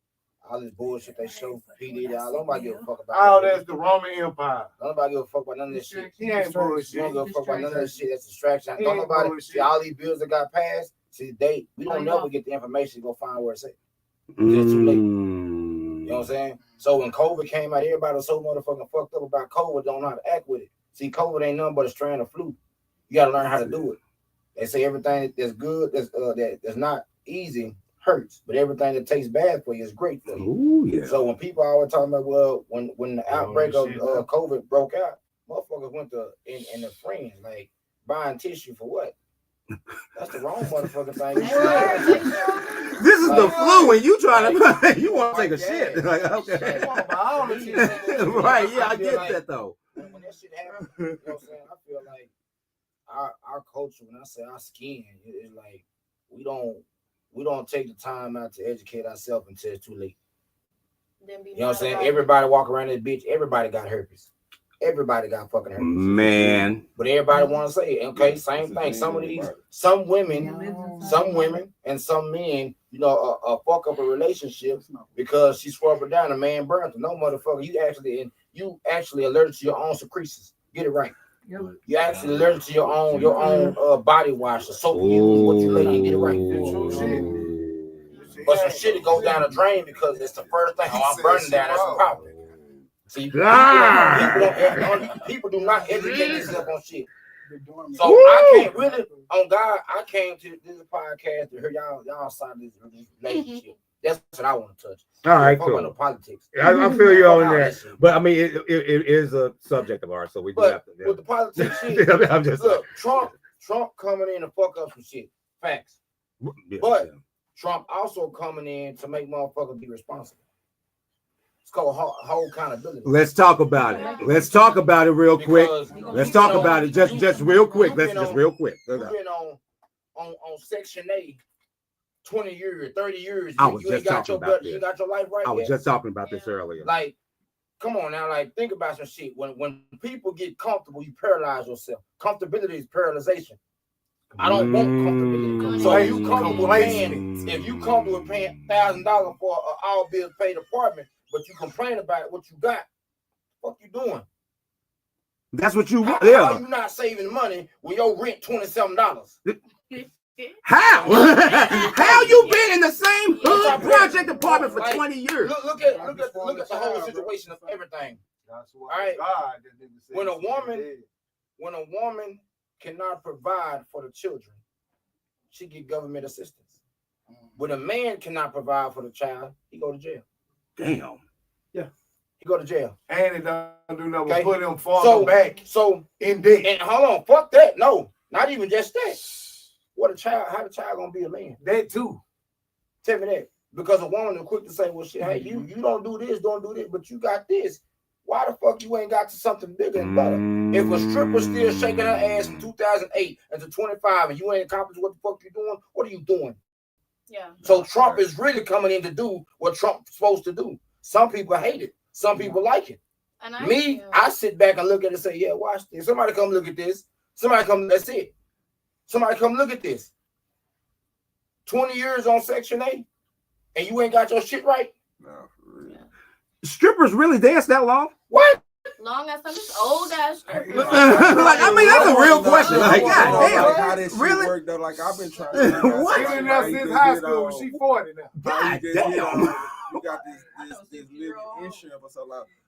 All this bullshit they show PD, nobody give a fuck about. All that's the Roman Empire. Nobody give a fuck about none of this shit. He ain't bullshit. You don't give a fuck about none of this shit. That's distraction. Don't nobody see all these bills that got passed. See, we don't never get the information to go find where it's at. It's too late. You know what I'm saying? So when COVID came out, everybody was so motherfucking fucked up about COVID, don't know how to act with it. See, COVID ain't nothing but a strand of flu. You got to learn how to do it. They say everything that's good, that's not easy, hurts, but everything that tastes bad for you is great for you. Ooh, yeah. So when people always talking about, well, when the outbreak of COVID broke out, motherfuckers went to and the friends like buying tissue for what? That's the wrong motherfucking thing. This is the flu, and you trying to you want to take a shit. Like, okay. Right, yeah, I get that though. When that shit happens, you know what I'm saying? I feel like our culture, when I say our skin, it's like we don't take the time out to educate ourselves until it's too late. You know what I'm saying? Everybody walk around this bitch, everybody got herpes. Everybody got fucking herpes. Man. But everybody want to say, okay, same thing. Some women and some men, you know, fuck up a relationship because she swore up down a man burnt her. No motherfucker, you actually allergic to your own secretions. Get it right. You actually allergic to your own body wash, the soap you use, what you lay in. Get it right. But some shit goes down the drain because it's the first thing. Oh, I'm burning down. That's a problem. See, people do not educate themselves on shit. So I can't really, on God, I came to this podcast to hear y'all sign this relationship. That's what I want to touch. All right, cool. The politics. I feel you on that, but I mean, it is a subject of ours, so we do have to. With the politics shit, I'm just look, Trump coming in to fuck up some shit. Facts. Yeah, but Trump also coming in to make motherfuckers be responsible. It's called whole accountability. Let's talk about it. Let's talk about it real quick. Let's talk about it just real quick. Let's just real quick. You've been on Section 8 20 years, 30 years. I was just talking about this. You got your life right. I was just talking about this earlier. Like, come on now, like think about some shit. When people get comfortable, you paralyze yourself. Comfortability is paralyzation. I don't want comfortability. So if you comfortable with paying $1,000 for an all bills paid apartment, but you complain about what you got, what you doing? That's what you want. How are you not saving money when your rent $27? How? How you been in the same hood project apartment for 20 years? Look at the whole situation of everything. All right. When a woman cannot provide for the children, she get government assistance. When a man cannot provide for the child, he go to jail. Damn. Yeah. He go to jail. And it don't do nothing but put him farther back. So in debt. And hold on, fuck that. No, not even just that. How the child gonna be a man? That too. Tell me that. Because a woman is quick to say, well, shit, hey, you don't do this, but you got this. Why the fuck you ain't got to something bigger and better? If a stripper still shaking her ass from 2008 until 25 and you ain't accomplished what the fuck you doing, what are you doing? Yeah. So Trump is really coming in to do what Trump's supposed to do. Some people hate it. Some people like it. And I sit back and look at it and say, yeah, watch this. Somebody come look at this. That's it. Somebody come look at this. 20 years on Section 8 and you ain't got your shit right? No, for real. Strippers really dance that long? What? Long as some old ass strippers. Like, I mean, that's a real question. Like, God damn. Like, how this shit really? work though? Like, I've been trying to. What? She's been there since high school. She 40 now. God damn. You got this living insurance.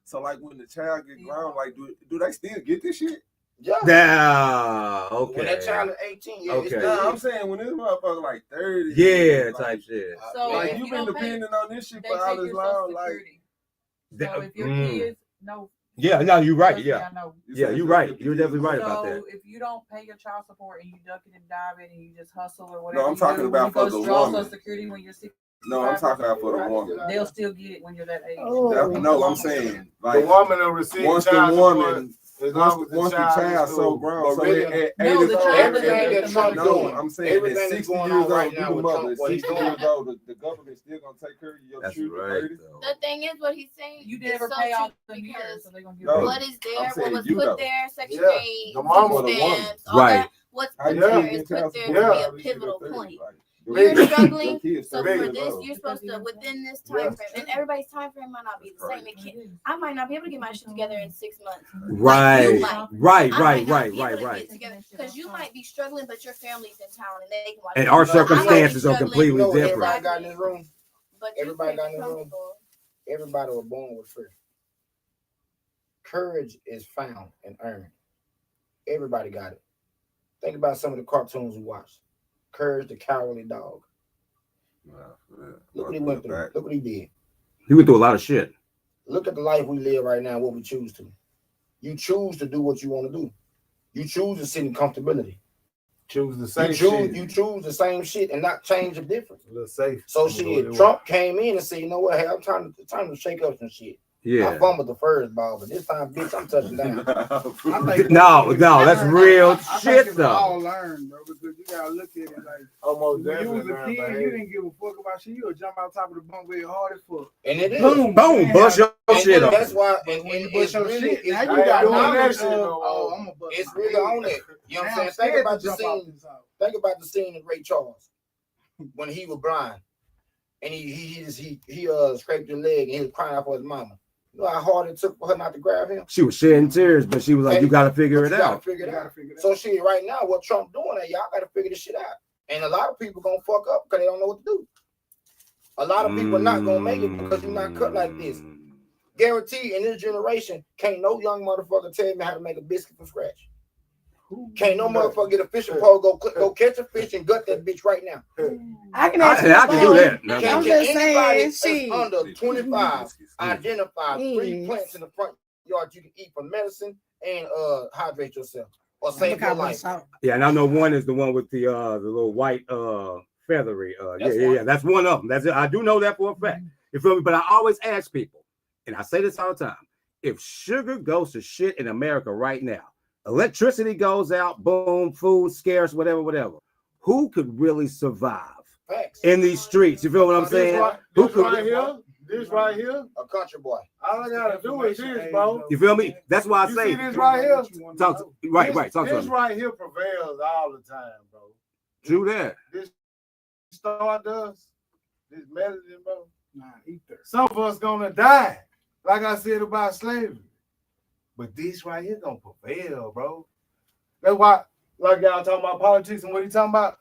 So like when the child get grown, like do they still get this shit? Yeah. Okay. When that child is 18, yeah. Okay. No, I'm saying when this motherfucker like 30. Yeah, like, type shit. So like you've been depending on this shit for all this long, like. So if your kids know. Yeah, no, you're right. Yeah. Yeah, you're right. You're definitely right about that. So if you don't pay your child support and you duck it and dive it and you just hustle or whatever. No, I'm talking about for the woman. Social Security when you're 60. No, I'm talking about for the woman. They'll still get it when you're that age. No, I'm saying like the woman will receive once the woman. Once the child so grown, so at everything that Trump doing, I'm saying at 60 years old, right you now the mother, with 60 years old, the government still gonna take care of your That's children. right. The thing is, what he's saying, you never pay off the years, so they're gonna give what is there, what was put there, Section 8, the mama, stamps, all right. that, what's put there is put there to be a pivotal point. You're struggling, so for this, you're supposed to, within this time frame, and everybody's time frame might not be the same. I might not be able to get my shit together in 6 months. Right. Right. Because you might be struggling, but your family's in town and they can watch. And our circumstances are completely different. Everybody got in this room. But everybody got in this room. Everybody was born with fear. Courage is found and earned. Everybody got it. Think about some of the cartoons we watched. Courage the Cowardly Dog. Look what he went through. Look what he did. He went through a lot of shit. Look at the life we live right now, what we choose to. You choose to do what you want to do. You choose to sit in comfortability. Choose the same You shit. choose the same shit and not change the difference. A little safe. So shit, Trump came in and said, you know what? Hey, I'm trying to shake up some shit. Yeah. I fumbled the first ball, but this time, bitch, I'm touching down. No, that's real shit though. All learn, bro, because you gotta look at it like Almost when you was a definitely. kid, you didn't give a fuck about shit. You would jump out top of the bunk where hard as fuck. And it is. Boom, bust your shit up. That's why. But And when you it's bust your really, shit, now it's you I got ain't doing knowledge that shit of, no more. oh, I'm gonna bust it's my really head. on it. You know what Now I'm saying? scared Think about to the jump off scene. this house. Think about the scene in Ray Charles when he was blind and he scraped his leg and he was crying out for his mama. You know how hard it took for her not to grab him? She was shedding tears, but she was like, "You got to figure it out." So shit, right now, what Trump doing? Y'all got to figure this shit out. And a lot of people gonna fuck up because they don't know what to do. A lot of people are not gonna make it because you're not cut like this. Guarantee in this generation, can't no young motherfucker tell me how to make a biscuit from scratch. Can't no motherfucker get a fishing pole, go catch a fish and gut that bitch right now. I can actually I can do that. I'm Can just anybody saying, that's shit. under 25 identify 3 Yes. plants in the front yard you can eat for medicine and hydrate yourself or save your life? Yeah, and I know one is the one with the little white feathery. Yeah. That's one of them. That's it. I do know that for a fact. You feel me? But I always ask people, and I say this all the time: if sugar goes to shit in America right now, electricity goes out, boom, food scarce, whatever. Who could really survive in these streets? You feel what I'm saying? This right here, a country boy. all I gotta do is this, bro. You feel me? That's why I You say see this right here? Talk to, right. Talk to This me. right here prevails all the time, bro. Do that. This stardust, this medicine, bro. Nah, ether. Some of us gonna die, like I said about slavery. But this right here gonna prevail, bro. That's why, like y'all talking about politics and what he talking about.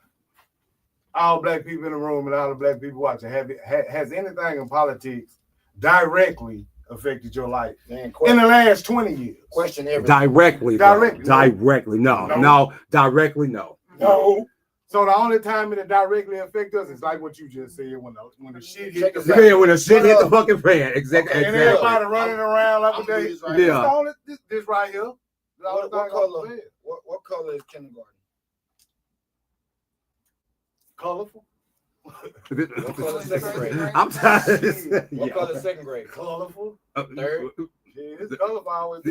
All black people in the room and all the black people watching. Has anything in politics directly affected your life in the last 20 years? Question everything. Directly. Directly. No. Directly, no. No. So the only time it directly affect us is like what you just said when the shit hit the fan. Yeah, when the shit hit the fucking fan. Exactly. And everybody running around like they. Yeah. This right here. What color is kindergarten? Colorful. What color is second grade? I'm tired of this. What color is second grade? Colorful. Third. Yeah, it's colorful always.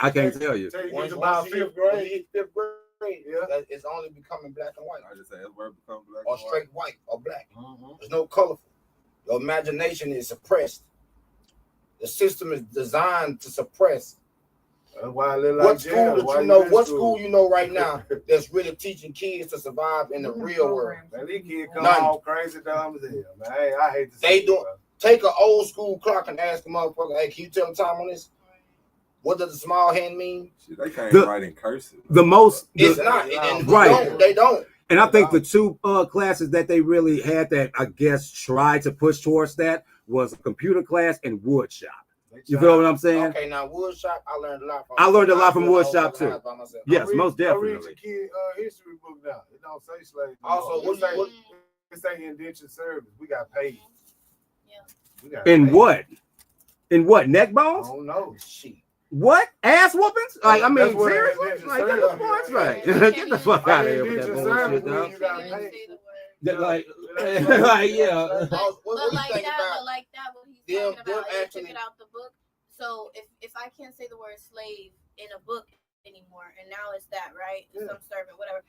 I can't tell you. Once about fifth grade. Fifth grade. Yeah. It's only becoming black and white. I just say it's where it becomes black or straight white or black. There's no colorful. Your imagination is suppressed. The system is designed to suppress. That's why I live What school did you know? What school you know right now that's really teaching kids to survive in the real world? Man, these kids come all crazy dumb as hell, man. Hey, I hate to say they do. Take an old school clock and ask a motherfucker, hey, can you tell the time on this? What does the small hand mean? Shit, they can't write in cursive. It's not. Right. They don't. And I think the two classes that they really had that I guess tried to push towards that was a computer class and wood shop. You feel what I'm saying? Okay, now wood shop, I learned a lot from. I learned a lot from wood shop too. Yes, most definitely. I read your kid history book now. It don't say slave. Also, it say indentured service. We got paid. Yeah. In what? In what? Neck I bones? don't know. Shit. What? Ass whoopings? Like, I mean, That's what seriously? indentured Like, get the service fuck is. right. Get the fuck out of here with that bullshit, dog. You got paid. Like, yeah. What But do you like think that, about what he's talking about, I actually took it out the book. So if I can't say the word slave in a book anymore, and now it's that, right? Yeah. Some servant, whatever.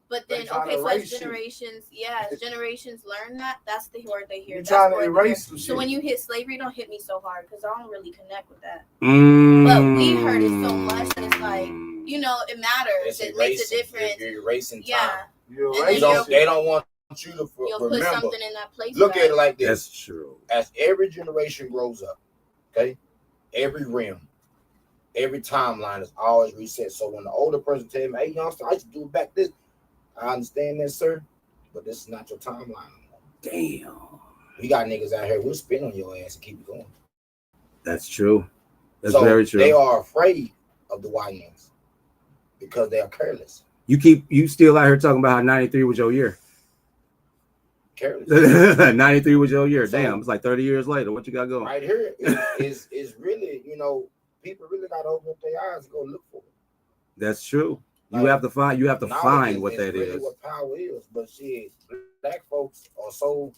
But They then, trying okay, to so as erase shit. generations learn that. That's the word they hear. You That's trying to the word they erase hear. some So shit. when you hit slavery, don't hit me so hard because I don't really connect with that. Mm. But we heard it so much that it's like, you know, it matters. It makes a difference. You're erasing time. Yeah. You're And erasing. then They don't want you to You'll put remember. something in that place. Look back. at it like this. That's true. As every generation grows up, okay, every realm, every timeline is always reset. So when the older person tells me, hey, youngster, I used to do it back this, I understand that, sir, but this is not your timeline anymore. Damn. We got niggas out here, we'll spin on your ass and keep it going. That's true. That's so very true. They are afraid of the YNs because they are careless. You still out here talking about how 93 was your year. Careless. 93 was your year. So, damn, it's like 30 years later. What you got going? Right here is really, you know, people really got to open up their eyes and go look for it. That's true. You have to find knowledge what that really is. what power is. But shit, black folks are so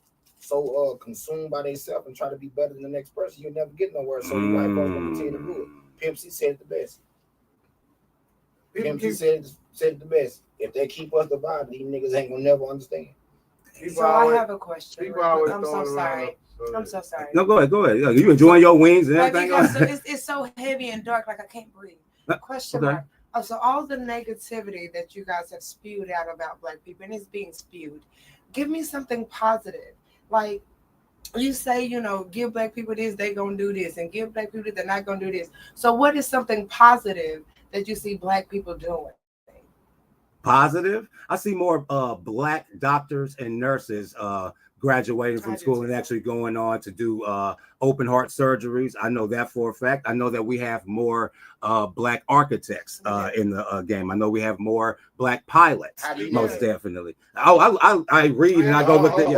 consumed by themselves and try to be better than the next person. You'll never get nowhere. So the white folks gonna continue to do it. Pimp C said it the best. Pimp C said it the best. If they keep us divided, these niggas ain't gonna never understand. So I have a question. I'm so sorry. I'm so sorry. No, go ahead. You enjoying your wings and everything? It's so heavy and dark, like I can't breathe. Question mark. Oh, so all the negativity that you guys have spewed out about black people, and it's being spewed, give me something positive. Like you say, give black people this, they gonna do this, and give black people this, they're not gonna do this. So what is something positive that you see black people doing? Positive? I see more black doctors and nurses graduating from school and actually going on to do open heart surgeries. I know that for a fact. I know that we have more black architects in the game. I know we have more black pilots, most definitely. Oh, I read and I go with it.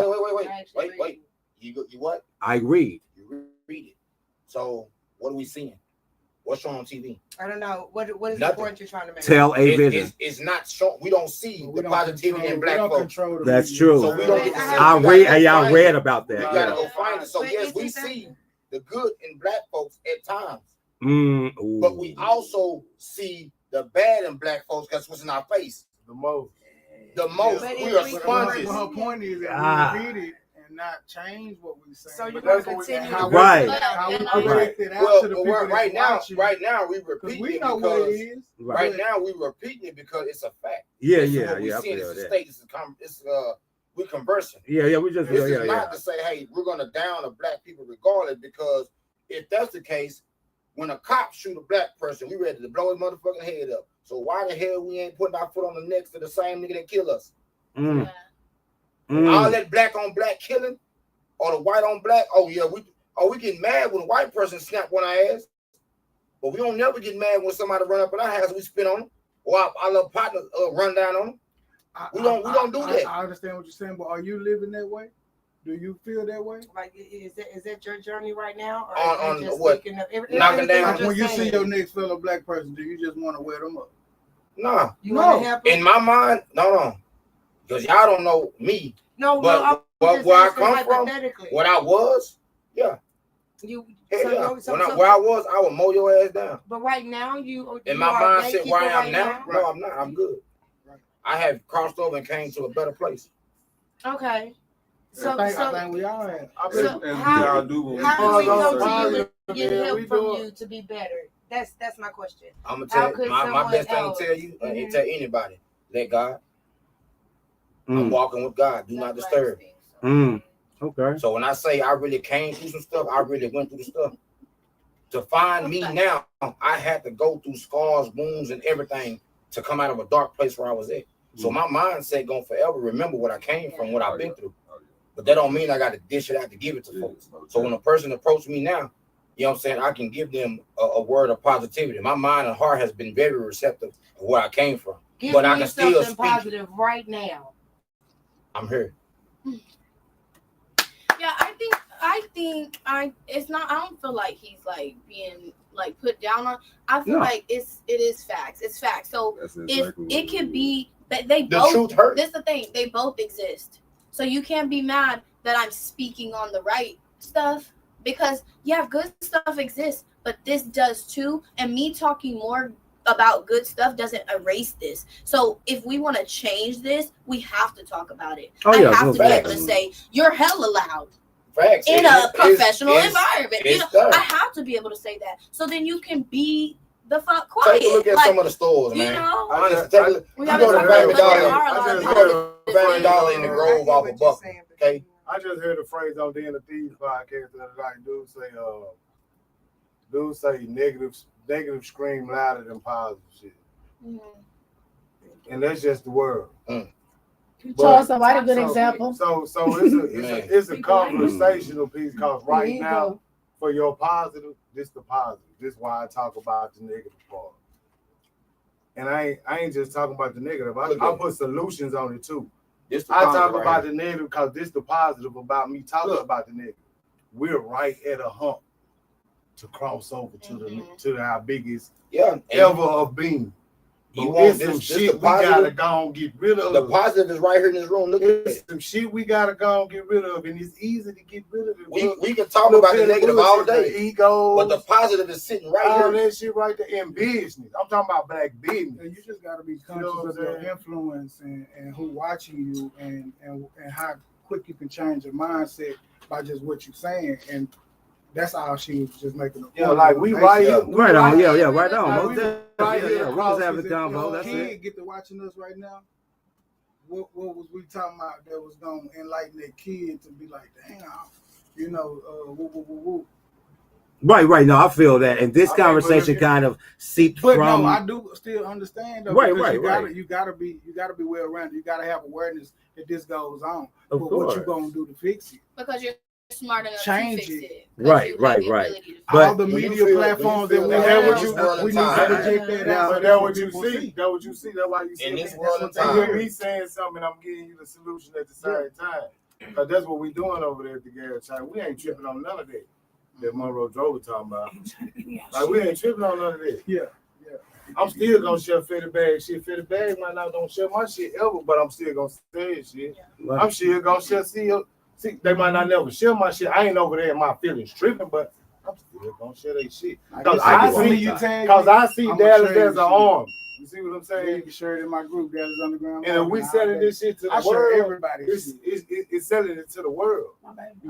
Wait. You what? I read. You read it. So what are we seeing? What's shown on TV? I don't know. What is the point you're trying to make? Tell a vision. It's not shown. We don't see the positivity in black folks. That's true. So we don't. I read about that. We gotta go find it. So yes, we see the good in black folks at times, but we also see the bad in black folks because what's in our face. The most. We are sponges. Her point is that we repeat it and not change what we say. So you're going to continue how we project it out to the people right now we repeat we it know because what it is. Right now we repeating it because it's a fact. Yeah. We're conversing. Yeah. We just this is not to say, hey, we're gonna down a black people regardless, because if that's the case, when a cop shoot a black person, we ready to blow his motherfucking head up. So why the hell we ain't putting our foot on the necks to the same nigga that kill us? All that black on black killing, or the white on black. Oh yeah, we get mad when a white person snap on our ass, but we don't never get mad when somebody run up in our house and we spit on them, or our little partner run down on them. We don't do that. I understand what you're saying, but are you living that way? Do you feel that way? Like, is that your journey right now? Or on what? Knocking down. When you see your next fellow black person, do you just want to wear them up? Nah. You want to help them? In my mind, no. Because y'all don't know me. No, but where I come from, what I was, yeah. Where I was, I would mow your ass down. But right now, in my mindset where I am now, no, I'm not. I'm good. I have crossed over and came to a better place. Okay. I think we all have. How do we go to you and get help from you to be better? That's my question. I'm gonna tell you, my best thing to tell you and tell anybody: let God. I'm walking with God. Do not disturb. Okay. So when I say I really came through some stuff, I really went through the stuff. To find me now, I had to go through scars, wounds, and everything to come out of a dark place where I was at. So my mindset gonna forever remember what I came from, what I've been through. But that don't mean I got to dish it out to give it to folks. So when a person approaches me now, you know what I'm saying, I can give them a word of positivity. My mind and heart has been very receptive of where I came from. But I can still speak positive right now. I'm here. Yeah, I think it's not. I don't feel like he's like being like put down on. I feel like it is facts. It's facts. So if it could be that they both. The truth hurts. This is the thing. They both exist. So you can't be mad that I'm speaking on the right stuff, because good stuff exists, but this does too. And me talking more about good stuff doesn't erase this. So if we want to change this, we have to talk about it. I have to be able to say you're hella loud in a professional environment. I have to be able to say that. So then you can be the fuck quiet. Take a look at some of the stores, man. Honestly, you go to Family Dollar in the Grove off of Buck. Okay. I just heard a phrase on the End of Thieves podcast the other night. Dude say negative scream louder than positive shit. And that's just the word. Charles, somebody a good example. So it's a conversational piece, because right now, for your positive, this the positive. This is why I talk about the negative part. And I ain't just talking about the negative. I put solutions on it too. I talk about the negative because this the positive about me talking about the negative. We're right at a hump to cross over to our biggest ever of being. You But want it's some shit we gotta go and get rid of. The positive is right here in this room. Look at It's some shit we gotta go and get rid of, and it's easy to get rid of it. We can talk about the negative all day, ego, but the positive is sitting right all here. that shit right there in business. I'm talking about black business. And you just gotta be conscious of your influence and who watching you and how quick you can change your mindset by just what you're saying. And that's all she was just making. Yeah, like we right here, right on, right on. Right We here, just have the convo. That's it. Get to watching us right now. What was we talking about that was gonna enlighten that kid to be like, damn, you know, woo. Right. No, I feel that, and this conversation kind of seeped from. No, I do still understand though. Right. You gotta be well rounded. You gotta have awareness that this goes on. Of but course. What you gonna do to fix it? Because you're smart enough Change to fix it. it. Right. But all the media platforms that we have, we need to reject that out. But that's what you see. That's what you see. That's why you see. In this world of You time, hear me saying something, I'm giving you the solution at the same time. Because that's what we doing over there at the gas station. We ain't tripping on none of that. That Monroe Joe was talking about. Like, we ain't tripping on none of that. Yeah. I'm still gonna share Fetty Bag shit. Fetty Bag might not gonna share my shit ever, but I'm still gonna say shit. Yeah. I'm still gonna share. See, they might not never share my shit. I ain't over there in my feelings tripping, but I'm still gonna share their shit. Because I see Dallas as an arm. You see what I'm saying? You can share it in my group, Dallas Underground. And if we selling this shit to the world, everybody, it's selling it to the world.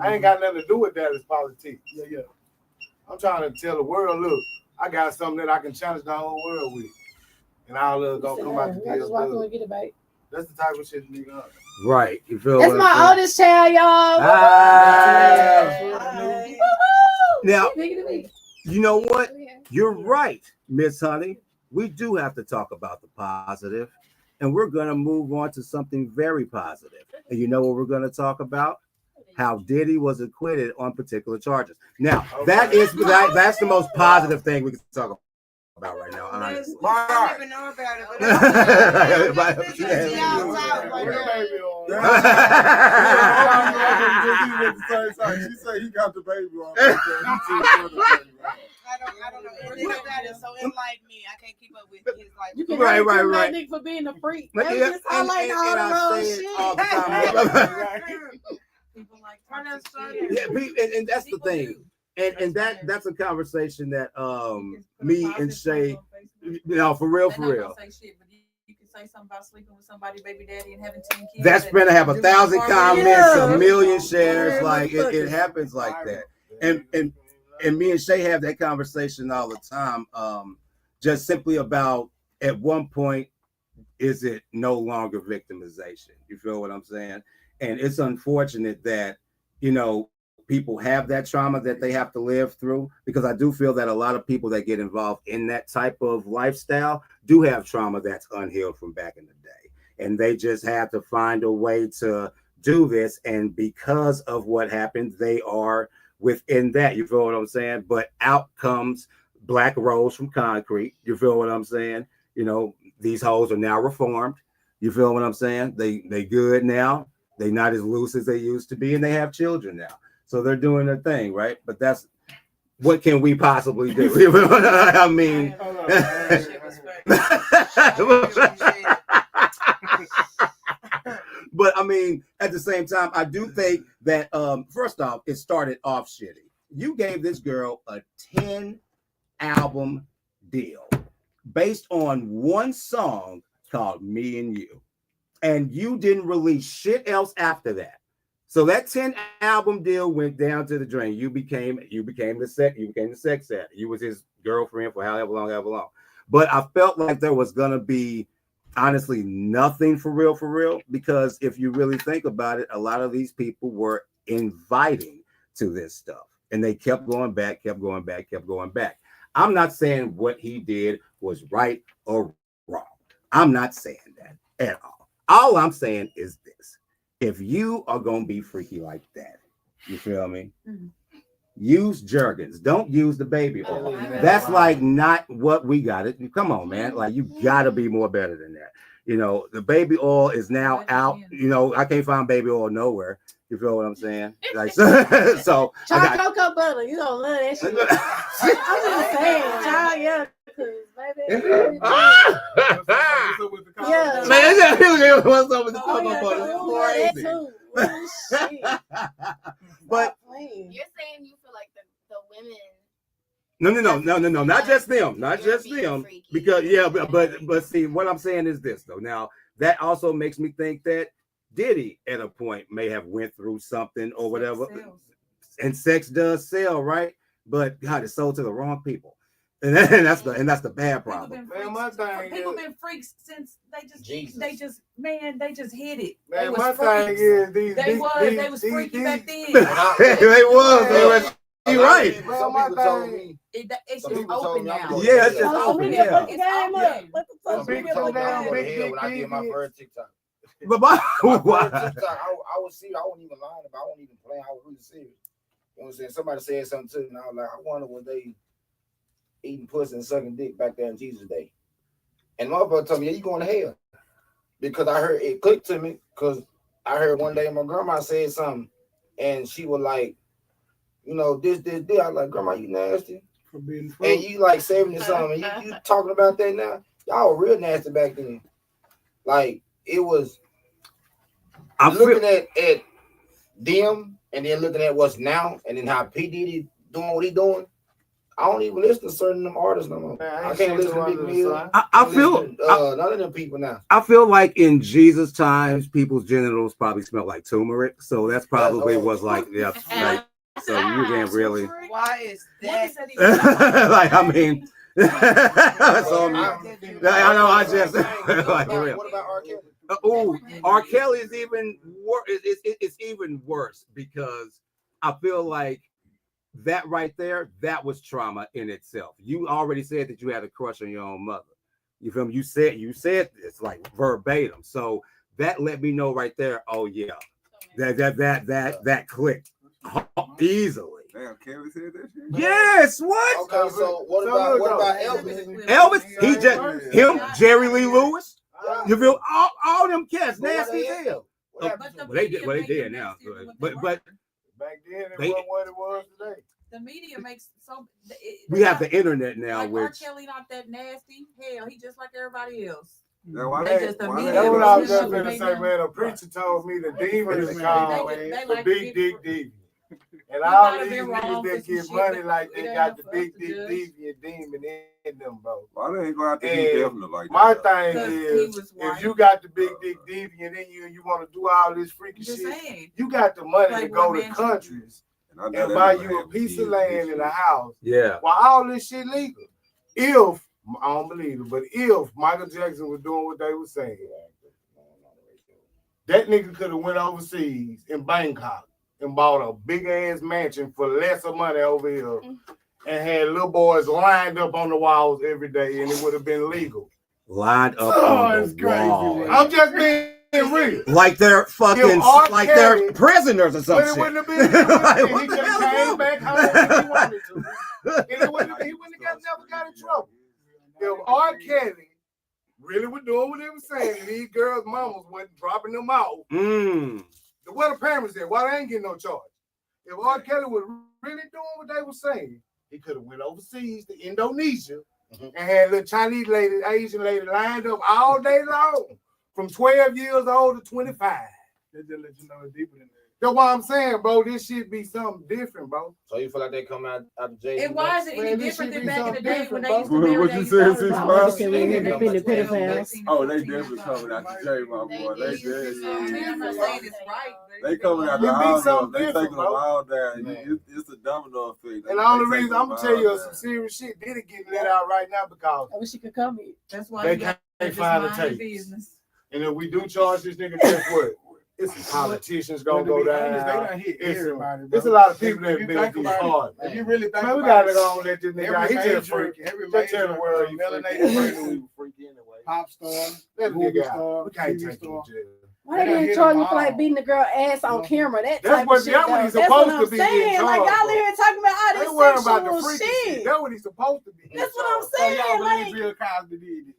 I ain't got nothing to do with Dallas politics. Yeah. I'm trying to tell the world, look, I got something that I can challenge the whole world with. And all of gonna come out the I just walk in and get it, babe. That's the type of shit the nigga. Right. You feel That's my oldest child, y'all. Now, you know what? You're right, Miss Honey. We do have to talk about the positive, and we're going to move on to something very positive. And you know what we're going to talk about? How Diddy was acquitted on particular charges. Now, that's the most positive thing we can talk about right now, honestly. I don't even know about it. She said he got the baby on. I don't know anything about it, so enlighten me. I can't keep up with his life. You can right. Nick for being a freak. But That's yeah, just highlighting all the wrong shit. All the time. People like And that's the thing. And that's a conversation that me and Shay, you know, for real. You can say something about sleeping with somebody, baby daddy, and having 10 kids. That's gonna have 1,000 comments, a million shares. Like it happens like that. And me and Shay have that conversation all the time. Just simply about at one point, is it no longer victimization? You feel what I'm saying? And it's unfortunate that, you know, people have that trauma that they have to live through, because I do feel that a lot of people that get involved in that type of lifestyle do have trauma that's unhealed from back in the day. And they just have to find a way to do this. And because of what happened, they are within that. You feel what I'm saying? But out comes Black Rose from Concrete. You feel what I'm saying? You know, these hoes are now reformed. You feel what I'm saying? They good now. They not as loose as they used to be, and they have children now. So they're doing their thing, right? But that's what can we possibly do? I mean, but I mean, at the same time, I do think that first off, it started off shitty. You gave this girl a 10-album deal based on one song called Me and You, and you didn't release shit else after that. So that 10-album deal went down to the drain. You became the sex addict. You was his girlfriend for however long. But I felt like there was gonna be honestly nothing for real, because if you really think about it, a lot of these people were inviting to this stuff, and they kept going back. I'm not saying what he did was right or wrong. I'm not saying that at all. All I'm saying is this. If you are going to be freaky like that, you feel me? Mm-hmm. Use Jergens. Don't use the baby oil. That's like not what we got it. Come on, man. Like, you got to be more better than that. You know, the baby oil is now out. You know, I can't find baby oil nowhere. You feel what I'm saying? Like, so Try cocoa butter. You don't love that shit. I'm just saying, child, yeah. Baby. Yeah. Man, what's up with the Oh, cocoa butter? It's crazy. But you're saying you feel like the women. No, not just them, not just them. Because but see, what I'm saying is this though. Now that also makes me think that Diddy at a point may have went through something or whatever, and sex does sell, right? But God, it's sold to the wrong people, and that's the bad problem. People been freaks since they just hit it. Man, my thing is they was freaky back then. They was. You're right. Some people told me. It's just open now. Yeah, it's just open. Yeah. Some people told me I'm going to hell when I did my first TikTok. But my first TikTok, I was serious. I wasn't even lying about. I wasn't even playing. I was really serious. You know what I'm saying? Somebody said something to me, and I was like, I wonder when they eating pussy and sucking dick back there in Jesus' day. And my brother told me, yeah, you going to hell. Because I heard it clicked to me, because I heard one day my grandma said something, and she was like, you know, this. I was like, Grandma, you nasty. For being and you like saving this something. You talking about that now? Y'all were real nasty back then. Like, it was looking at them and then looking at what's now and then how P. Diddy doing what he doing. I don't even listen to certain of them artists no more. Man, I can't listen to Big Mill. I feel none of them people now. I feel like in Jesus' times, people's genitals probably smelled like turmeric. So that's probably was like, yeah, like, so you can't really. Why is that? Like, I mean, so I know I just like. What about R. Kelly? R. Kelly is even worse. It's even worse because I feel like that right there, that was trauma in itself. You already said that you had a crush on your own mother. You feel me? You said this like verbatim. So that let me know right there. Oh yeah, that clicked easily. Damn, Kelly said that shit? Yes, what? Okay, so what about Elvis? Elvis, him, Jerry Lee Lewis. You feel all them cats nasty as hell. They did now. But back then it wasn't what it was today. The media makes so. We have the internet now, like which R. Kelly not that nasty. Hell, he just like everybody else. That's what I was just going to say, man. A preacher told me the demon is called the big dick demon. And all these niggas that get money like they got the big dick demon in them, bro. Why they ain't go out there definitely like that? My thing is, if you got the big dick deviant in you and you want to do all this freaky shit, you got the money to go to countries and buy you a piece of land and a house. Yeah. While all this shit legal. If, I don't believe it, but if Michael Jackson was doing what they were saying, that nigga could have went overseas in Bangkok and bought a big ass mansion for less of money over here and had little boys lined up on the walls every day and it would have been legal. Lined up on the wall. I'm just being real. Like they're fucking, like they're prisoners or something. But it wouldn't have been like, he could have came back home if he wanted to. And he wouldn't have never got in trouble. If R. Kelly really was doing what they were saying, and these girls' mamas wasn't dropping them out, what the parents did? Why they ain't getting no charge? If R. Kelly was really doing what they were saying, he could have went overseas to Indonesia and had little Chinese lady, Asian lady lined up all day long, from 12 years old to 25. They just let you know it's deeper than that. That's what I'm saying, bro. This shit be something different, bro. So you feel like they come out of jail? And why is it any different than back in the day when they used to marry what you said, 6 months? Oh, they definitely coming out the jail, my boy. They definitely. right. They coming out the house. They taking them all down. It's a domino effect. And the only reason I'm gonna tell you some serious shit, Diddy getting let out right now because I wish he could come here. That's why they can't find the tapes. And if we do charge this nigga, guess what? It's some politicians gonna go down. It's a lot of people that been through hard. If you really think man, we gotta go and let this nigga out. He just freak. Just tell the world he melanated freak anyway. Pop star, let nigga out. We can't take him to jail. Why they didn't charge me for like beating the girl ass on camera? That's what he's supposed to be. Like y'all in here talking about all this sexual shit. That's what he's supposed to be. That's what I'm saying. Like, Bill Cosby did it.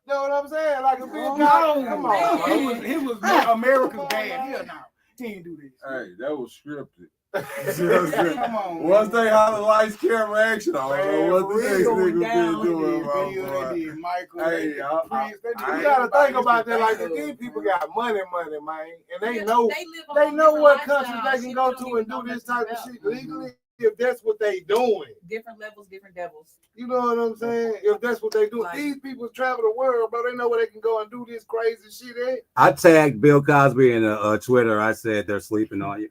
You know what I'm saying? Like a Bill No, Cosby. Come on, bro. he was America's dad. Hell no, he ain't do this. Hey, that was scripted. Come on. Once they holler lights, camera, action, I don't know what the next going nigga down. been doing, Bill, my they boy. did Michael, Hey, they did Prince, they did You gotta think about that. Like these people got money, man, and they know what countries they can go to and do this type of shit legally if that's what they doing. Different levels, different devils. You know what I'm saying? If that's what they do, Like- these people travel the world, bro. They know where they can go and do this crazy shit at. I tagged Bill Cosby in Twitter. I said they're sleeping on you.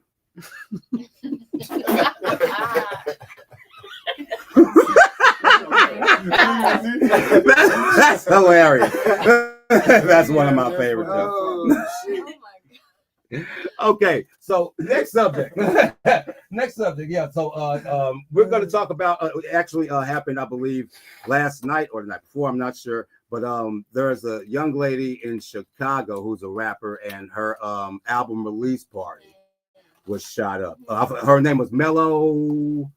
That's hilarious. That's one of my favorites. Oh, shit. Okay, so next subject. Yeah. So we're going to talk about actually happened, I believe, last night or the night before. I'm not sure, but there's a young lady in Chicago who's a rapper, and her album release party was shot up. Her name was Mellow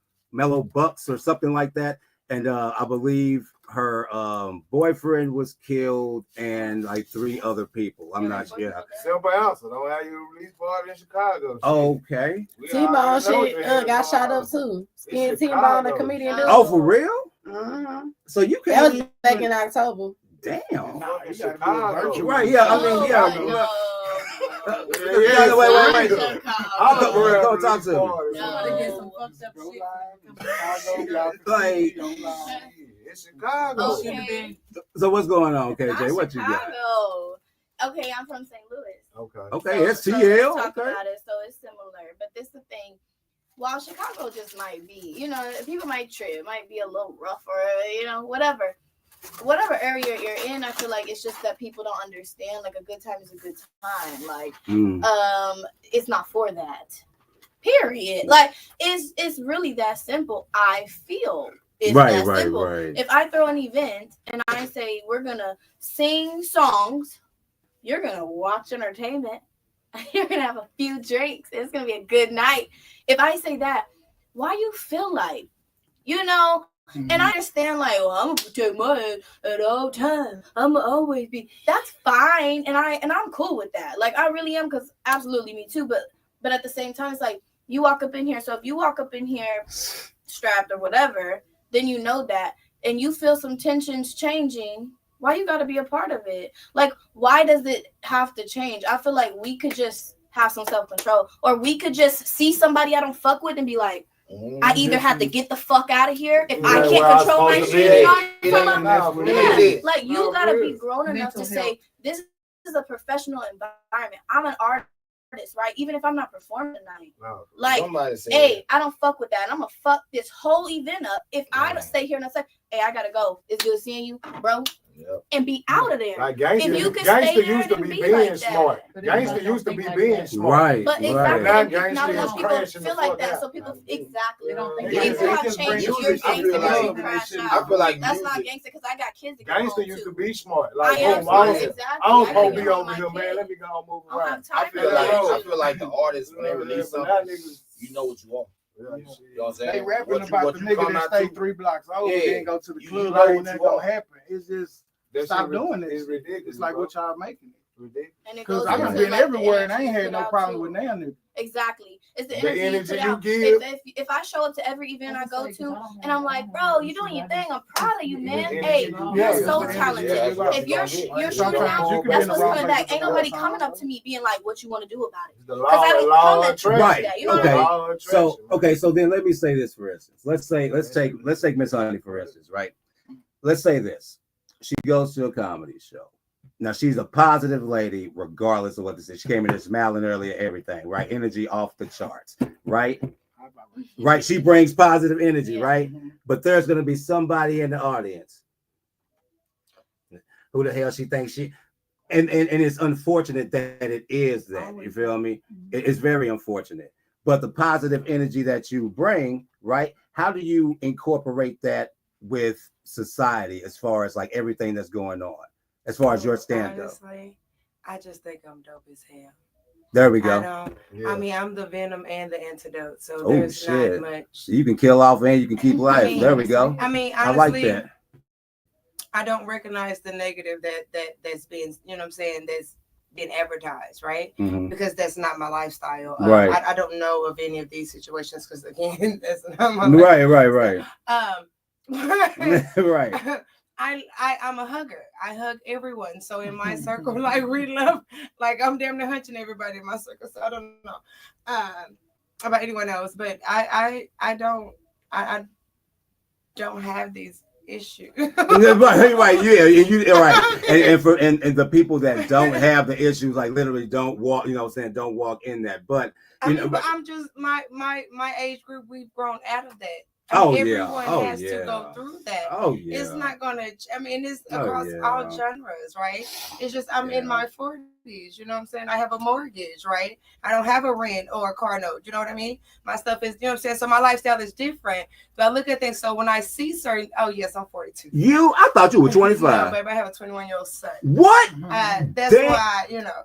Bucks or something like that, and I believe her boyfriend was killed and like 3 other people. I'm not sure. Yeah. Simple answer. Don't have your release party in Chicago. Shit. Okay. T-Bone shit got shot up too. Skin T-Bone, the comedian dude. Oh, for real? Uh-huh. So you can. That was back in October. Damn. Nah, you gotta do it Chicago. virtual. Right. Yeah. I mean, yeah. Yeah, Wait. Go talk to me. Somebody get some fucked up shit. Like, it's Chicago. Okay. so what's going on, KJ? Not What you got? Chicago. Okay, I'm from St. Louis. Okay, Let's STL. talk Okay. about it. So it's similar, but this is the thing. While Chicago just might be, people might trip, might be a little rough or whatever area you're in. I feel like it's just that people don't understand. Like a good time is a good time. Like, it's not for that. Period. Like it's really that simple. I feel. It's that simple. Right. If I throw an event and I say we're gonna sing songs, you're gonna watch entertainment, you're gonna have a few drinks, it's gonna be a good night. If I say that, why you feel like, and I understand like, well, I'm gonna protect my head at all times. I'm gonna always be. That's fine, and I'm cool with that. Like I really am, because absolutely me too. But at the same time, it's like you walk up in here. So if you walk up in here strapped or whatever, then you know that, and you feel some tensions changing. Why you got to be a part of it? Like, why does it have to change? I feel like we could just have some self-control, or we could just see somebody I don't fuck with and be like, I either have to get the fuck out of here if I can't control my shit. Like, you got to be grown enough to say, this is a professional environment. I'm an artist, right? Even if I'm not performing tonight. Like, hey, I don't fuck with that. And I'm going to fuck this whole event up if I don't stay here and I say, hey, I got to go. It's good seeing you, bro. And be out of there. Like gangster used to be being smart. Gangster used to be being smart. Right. But exactly, not enough people feel like that. So people exactly. People have changed. If you're gangster, you crash out. I feel like that's not gangster, because I got kids. Gangster used to be smart. Like, I don't supposed to be over here, man. Let me go and move around. I feel like the artists, when they release something, you know what you want. You know what I'm saying? They rapping about the nigga that stay 3 blocks over, then go to the club. know Like, what that you gonna want. happen. It's just stop doing it. It's ridiculous. It's like what y'all making it. Ridiculous. Because I done been everywhere and I ain't had no problem with none of it. Exactly. It's the The energy energy you you put out. give. If I show up to every event I go to and I'm like, bro, you're doing your thing. I'm proud of you, man. Hey, you're so talented. If you're shooting out, that's what's coming back. Ain't nobody coming up to me being like, what you want to do about it? Because I don't come at you like that. You know what I mean? So then let me say this, for instance. Let's take Miss Honey, for instance, right? Let's say this. She goes to a comedy show. Now, she's a positive lady, regardless of what this is. She came in there smiling earlier, everything, right? Energy off the charts, right? Right. She brings positive energy, right? But there's going to be somebody in the audience. Who the hell she thinks she... And it's unfortunate that it is that. You feel me? It's very unfortunate. But the positive energy that you bring, right? How do you incorporate that with society as far as like everything that's going on? As far as your stand-up. Honestly, I just think I'm dope as hell. There we go. I mean, I'm the venom and the antidote. So there's not much. You can kill off and you can keep life. There we go. I mean, honestly, I like that. I don't recognize the negative that's been, you know what I'm saying, that's been advertised, right? Mhm. Because that's not my lifestyle. Right. I don't know of any of these situations because again, that's not my Right. Right. I'm a hugger. I hug everyone. So in my circle, like we love, like I'm damn near hunching everybody in my circle. So I don't know about anyone else, but I don't have these issues. right, yeah, and you right, and the people that don't have the issues, like literally don't walk, you know, what I'm saying, don't walk in that. But I mean, but I'm just my age group. We've grown out of that. Everyone has to go through that. It's not gonna. I mean, it's across all genres, right? It's just I'm in my 40s. You know what I'm saying? I have a mortgage, right? I don't have a rent or a car note. You know what I mean? My stuff is, you know what I'm saying? So my lifestyle is different. But I look at things. So when I see certain, oh yes, I'm 42. I thought you were 25. No, babe, I have a 21-year-old son. What? That's why, you know.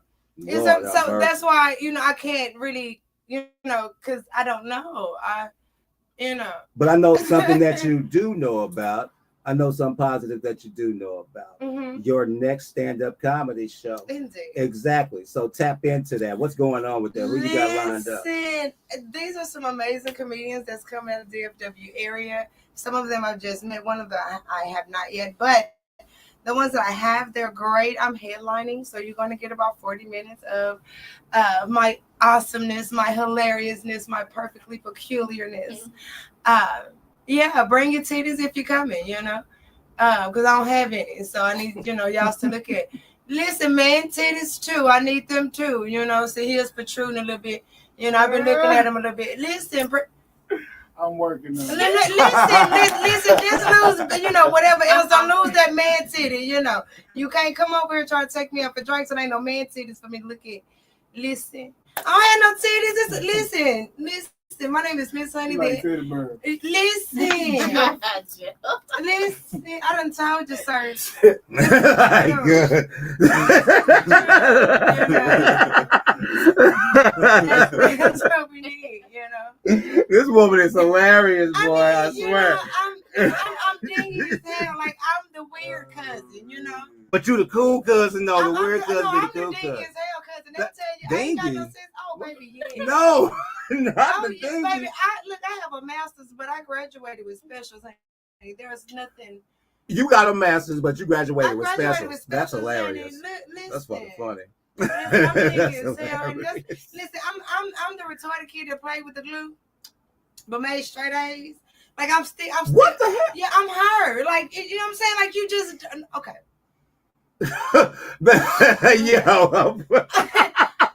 So that's why, you know, I can't really, you know, because I don't know. You know. But I know something that you do know about. I know something positive that you do know about. Mm-hmm. Your next stand-up comedy show. Indeed. Exactly. So tap into that. What's going on with that? Who you got lined up? These are some amazing comedians that's coming out of the DFW area. Some of them I've just met. One of them I have not yet. But the ones that I have, they're great. I'm headlining. So you're going to get about 40 minutes of my awesomeness, my hilariousness, my perfectly peculiarness. Yeah, bring your titties if you're coming, you know, because I don't have any. So I need, you know, y'all to look at. Listen, man, titties too. I need them too, you know. So here's protruding a little bit. You know, I've been looking at them a little bit. Listen, I'm working on it. Listen, just lose, you know, whatever else. Don't lose that man titty, you know. You can't come over here trying to take me out for drinks and ain't no man titties for me to look at. Listen, I don't have no titties. Listen. My name is Miss Honey. like Listen. I done told you, sir. Good. That's what we need, you know. This woman is hilarious, boy. I swear. I'm dingy as hell. Like I'm the weird cousin, you know. But you the cool cousin, though. The weird cousin be the cool I'm the dingy cousin. as hell cousin. They'll tell you I ain't got no sense. Oh, baby, yeah. No, not the dingy. Baby, I have a master's, but I graduated with specials. There's nothing. You got a master's, but you graduated with specials. That's hilarious. That's fucking funny. Listen, I'm the retarded kid that played with the glue, but made straight A's. Like I'm still. What the heck? Yeah, I'm her. Like you know what I'm saying? Like you just okay. Yo.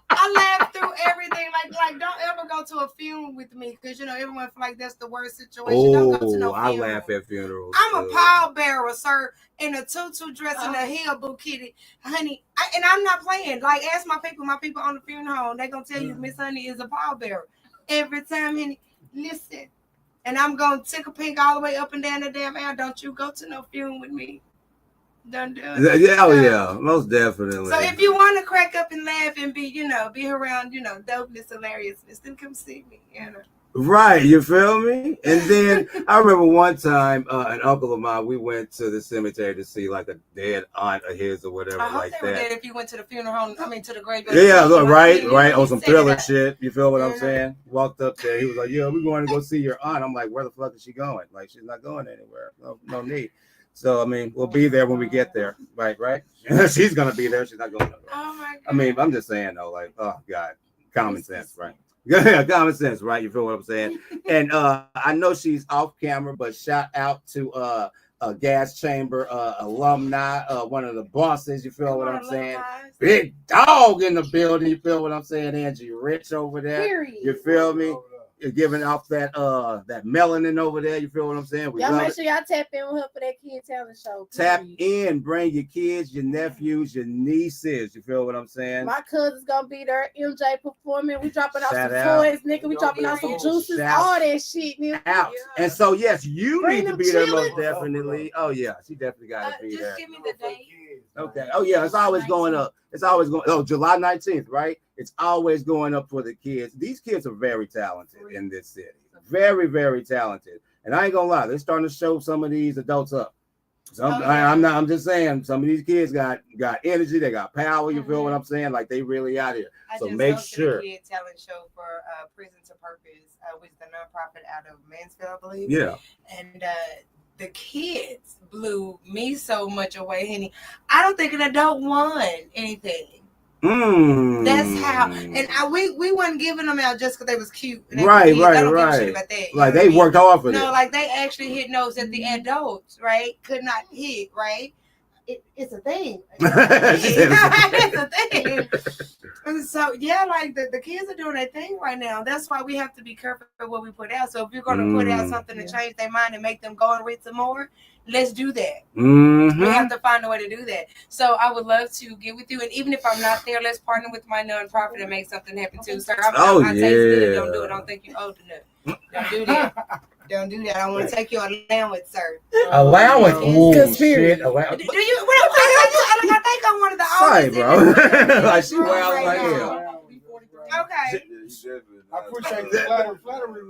I laugh through everything. Like don't ever go to a funeral with me because you know everyone feel like that's the worst situation. Don't go to no funeral. I laugh at funerals. I'm a pallbearer, sir, in a tutu dress and a heel boot kitty, honey. And I'm not playing. Like ask my people on the funeral home, they gonna tell you Miss Honey is a pallbearer every time. Honey, listen, and I'm gonna tickle pink all the way up and down the damn aisle. Don't you go to no funeral with me. Don't do it. Yeah, most definitely. So if you want to crack up and laugh and be around, dopeness, hilariousness, then come see me, Right, you feel me? And then I remember one time, an uncle of mine, we went to the cemetery to see like a dead aunt of his or whatever like that. Dead if you went to the funeral home, to the graveyard. Yeah, right, on some thriller shit. You feel what I'm saying? Walked up there, he was like, "Yeah, we're going to go see your aunt." I'm like, "Where the fuck is she going? Like, she's not going anywhere. No need." So, I mean, we'll be there when we get there. Right? She's going to be there. She's not going nowhere. Oh, my God. I mean, I'm just saying, though, like, oh, God. Common sense, right? Yeah, common sense, right? You feel what I'm saying? And I know she's off camera, but shout out to a gas chamber alumni, one of the bosses. You feel what I'm saying? Big dog in the building. You feel what I'm saying? Angie Rich over there. Period. You feel me? You're giving off that melanin over there. You feel what I'm saying? Y'all make sure y'all tap in with her for that kid talent show. Tap in, bring your kids, your nephews, your nieces. You feel what I'm saying? My cousin's gonna be there. MJ performing. We dropping off some toys, nigga. We dropping off some juices, all that shit, nigga. Out. Yeah. And so yes, you need to be there most definitely. Oh yeah, she definitely got to be there. Just give me the date. Okay. Oh yeah, it's always going up. It's always going. Oh, July 19th, right? It's always going up for the kids. These kids are very talented in this city. Very, very talented. And I ain't gonna lie, they're starting to show some of these adults up. I'm just saying, some of these kids got energy, they got power. You feel what I'm saying? Like they really out here. So make sure. A kid talent show for Prison to Purpose, which is the nonprofit out of Mansfield, I believe. Yeah. And the kids blew me so much away, Henny. I don't think an adult won anything. That's how, and we wasn't giving them out just because they was cute. And they right. Give a shit about that. Like they worked hard for that. No, like they actually hit notes that the adults, right, could not hit, right? It's a thing. It's a thing. And so yeah, like the kids are doing their thing right now. That's why we have to be careful with what we put out. So if you're going to put out something to change their mind and make them go and read some more, let's do that. We have to find a way to do that. So I would love to get with you, and even if I'm not there, let's partner with my nonprofit and make something happen too, sir. I taste good. Don't do it. Don't think you're old enough. Don't do that. Don't do that. I want to take your allowance, sir. Allowance? Oh, shit. Allowance. Do you? I think I'm one of the oldest. Sorry, bro. Like she wild right here. Okay. I appreciate the flattery.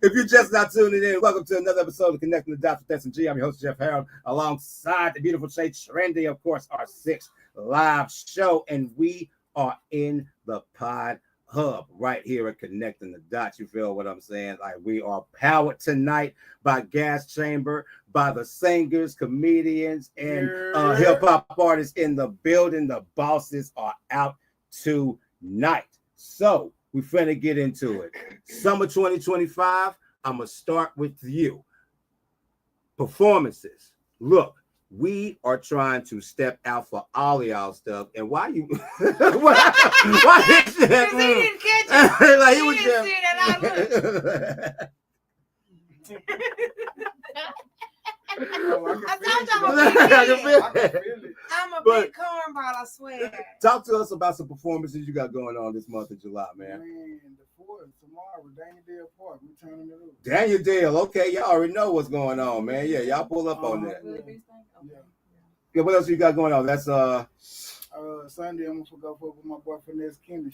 If you're just not tuning in, welcome to another episode of Connecting the Dots with S&G. I'm your host, Jeff Harold, alongside the beautiful Shay Trendy, of course, our 6th live show. And we are in the Pod Hub right here at Connecting the Dots. You feel what I'm saying? Like we are powered tonight by Gas Chamber, by the singers, comedians, and hip-hop artists in the building. The bosses are out tonight. So we finna get into it. Summer 2025, I'm going to start with you. Performances. Look, we are trying to step out for all of y'all stuff. And why you... why is that? Because he didn't catch it. Like he was didn't see that I'm a big cornball, I swear. Talk to us about some performances you got going on this month of July, man. The 4th, tomorrow, Daniel Dale Park, we turning it up. Daniel Dale, okay, y'all already know what's going on, man. Yeah, y'all pull up on that. Yeah, what else you got going on? That's Sunday, I'm gonna go fuck with my boy Finesse Kenny.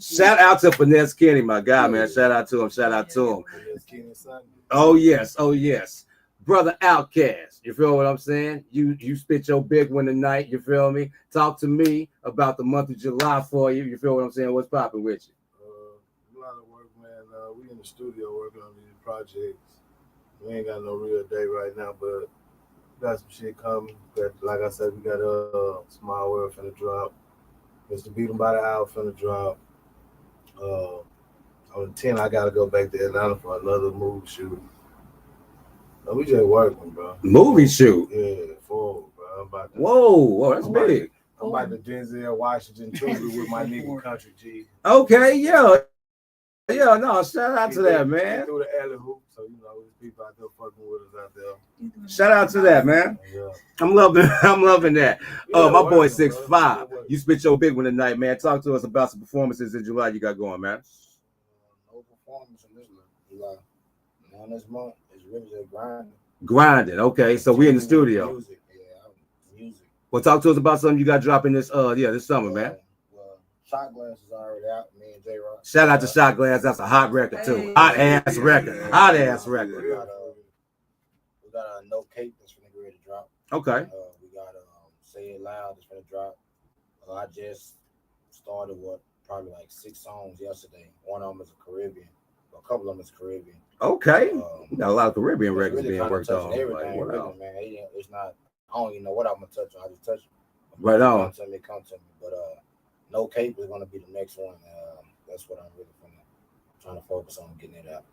Shout out to Finesse Kenny, my guy, man. Shout out to him. Oh yes. Brother Outcast, you feel what I'm saying? You spit your big one tonight, you feel me? Talk to me about the month of July for you. You feel what I'm saying? What's popping with you? A lot of work, man. We in the studio working on these projects. We ain't got no real date right now, but we got some shit coming. Like I said, we got Small World finna drop. Mr. Beat 'em by the Hour finna drop. On the 10th, I gotta go back to Atlanta for another movie shoot. No, we just working, bro. Movie shoot? Yeah, forward, bro. I'm about to, whoa, that's big. I'm about to Denzel Washington too with my nigga Country G. Okay, yeah, no, shout out to that, man. Through the alley hoop, so you know, there's people out there fucking with us out there. Shout out to that, man. Yeah. I'm loving that. My boy 6'5". You spit your big one tonight, man. Talk to us about some performances in July you got going, man. No performance in this July. Now this month is really just grinding. Grinding, okay. So we in the studio. Music, yeah, music. Well, talk to us about something you got dropping this summer, man. Shot Glass is already out. Me and J-Rock. Shout out to Shot Glass. That's a hot record too. Hot ass record. We got No Cape that's finna get ready to drop. Okay. We got Say It Loud that's finna drop. I just started probably like 6 songs yesterday. One of them is a Caribbean. A couple of them is Caribbean. Okay. We got a lot of Caribbean records really being worked on. Everything, like, wow. Man. It's not. I don't even know what I'm gonna touch on. I just touch it. Right on. Come to me. But No Cape is gonna be the next one. That's what I'm really trying to focus on getting it out.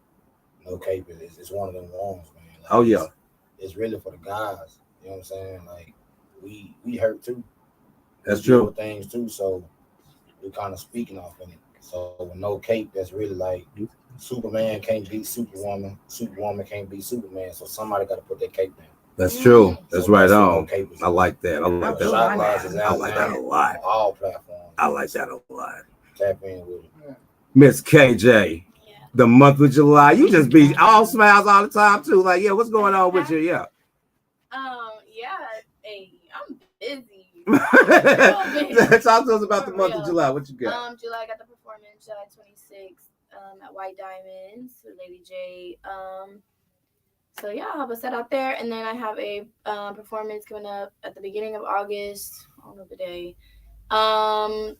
No Cape is one of them ones, man. Like, oh yeah. It's really for the guys. You know what I'm saying? Like we hurt too. That's true. Things too. So we kind of speaking off in it. So with No Cape, that's really like Superman can't beat Superwoman. Superwoman can't beat Superman. So somebody got to put their cape down. That's true. That's so right on. I like that. I like that. I like that a lot. All platforms. I like that a lot. Tap in with it. Miss KJ, the month of July. You just be all smiles all the time too. Like, yeah, what's going on with you? Yeah. Hey, I'm busy. Talk to us about the month of July. What you got? July I got the performance, July 26th. at White Diamonds with Lady J. So yeah, I'll have a set out there, and then I have a performance coming up at the beginning of August. I don't know the day. I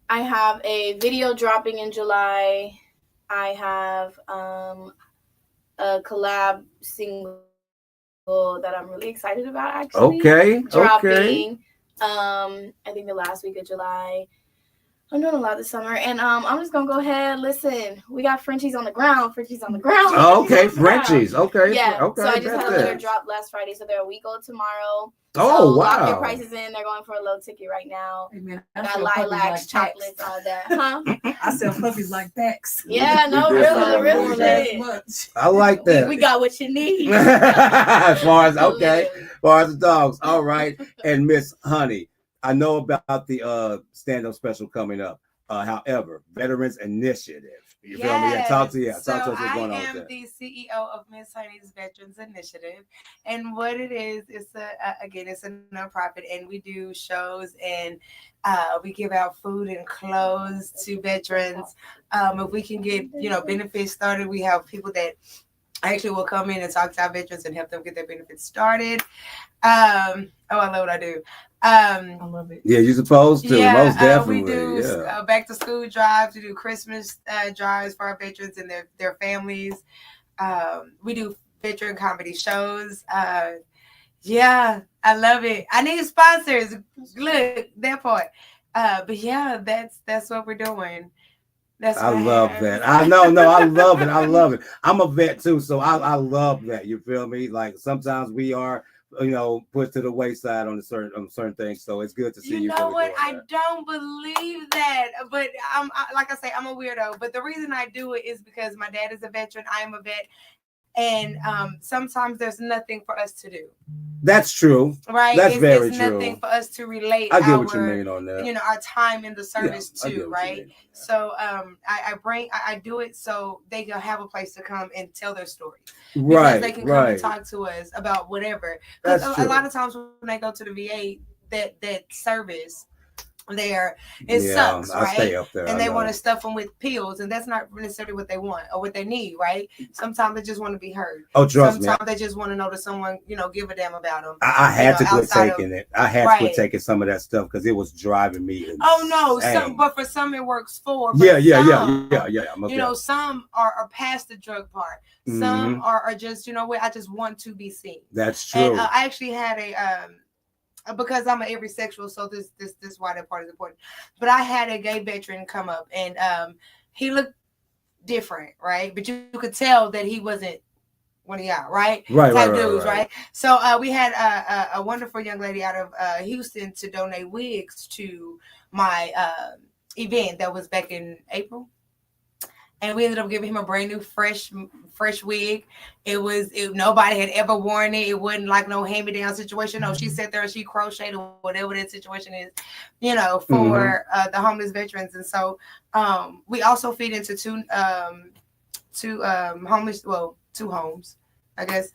have a video dropping in July. I have a collab single that I'm really excited about actually. Okay. Dropping. I think the last week of July. I'm doing a lot this summer, and I'm just gonna go ahead. Listen, we got Frenchies on the ground. Frenchies on the ground. Oh, okay, Frenchies. Okay. Yeah. Okay. So I just had a litter drop last Friday, so they're a week old tomorrow. Oh, wow. Lock your prices in. They're going for a low ticket right now. Hey, man, got lilacs, chocolates, all that. Huh? I sell puppies like packs. Yeah, no, really shit. I like that. We got what you need. As far as the dogs. All right. And Miss Honey, I know about the stand-up special coming up. However, Veterans Initiative. You feel me? Yeah, talk to us what's going on with that. I am the CEO of Miss Honey's Veterans Initiative, and what it is, it's a nonprofit, and we do shows and we give out food and clothes to veterans. If we can get benefits started, we have people that actually will come in and talk to our veterans and help them get their benefits started. I love what I do. I love it. Yeah, you're supposed to. Yeah, most definitely. We do back to school drives. We do Christmas drives for our veterans and their families. We do veteran comedy shows. Yeah, I love it. I need sponsors. Look, that part. But yeah, that's what we're doing. I love that. I know. I love it. I love it. I'm a vet too, so I love that. You feel me? Like sometimes we are, pushed to the wayside on certain things. So it's good to see you. You know what? I don't believe that, but like I say, I'm a weirdo. But the reason I do it is because my dad is a veteran. I am a vet. And sometimes there's nothing for us to do. That's true. Right? That's very true. It's nothing for us to relate. I get what you mean on that. Our time in the service too, right? So I do it so they can have a place to come and tell their story. Right. Because they can come and talk to us about whatever. Because a lot of times when they go to the VA, that service there, it sucks, right? Stay up there, and they want to stuff them with pills, and that's not necessarily what they want or what they need, right? Sometimes they just want to be heard. Oh, trust me. Sometimes they just want to know that someone, give a damn about them. I had to quit taking it. I had to quit taking some of that stuff because it was driving me insane. Oh no, but for some it works for. Yeah. Some are past the drug part. Some are just, I just want to be seen. That's true. And I actually had because I'm an every sexual, so this why that part is important. But I had a gay veteran come up, and he looked different, right? But you could tell that he wasn't one of y'all, right? Right. So we had a wonderful young lady out of Houston to donate wigs to my event that was back in April. And we ended up giving him a brand new fresh wig. Nobody had ever worn it. It wasn't like no hand-me-down situation. No, she sat there and she crocheted or whatever that situation is, for the homeless veterans. And so we also feed into two homes, I guess.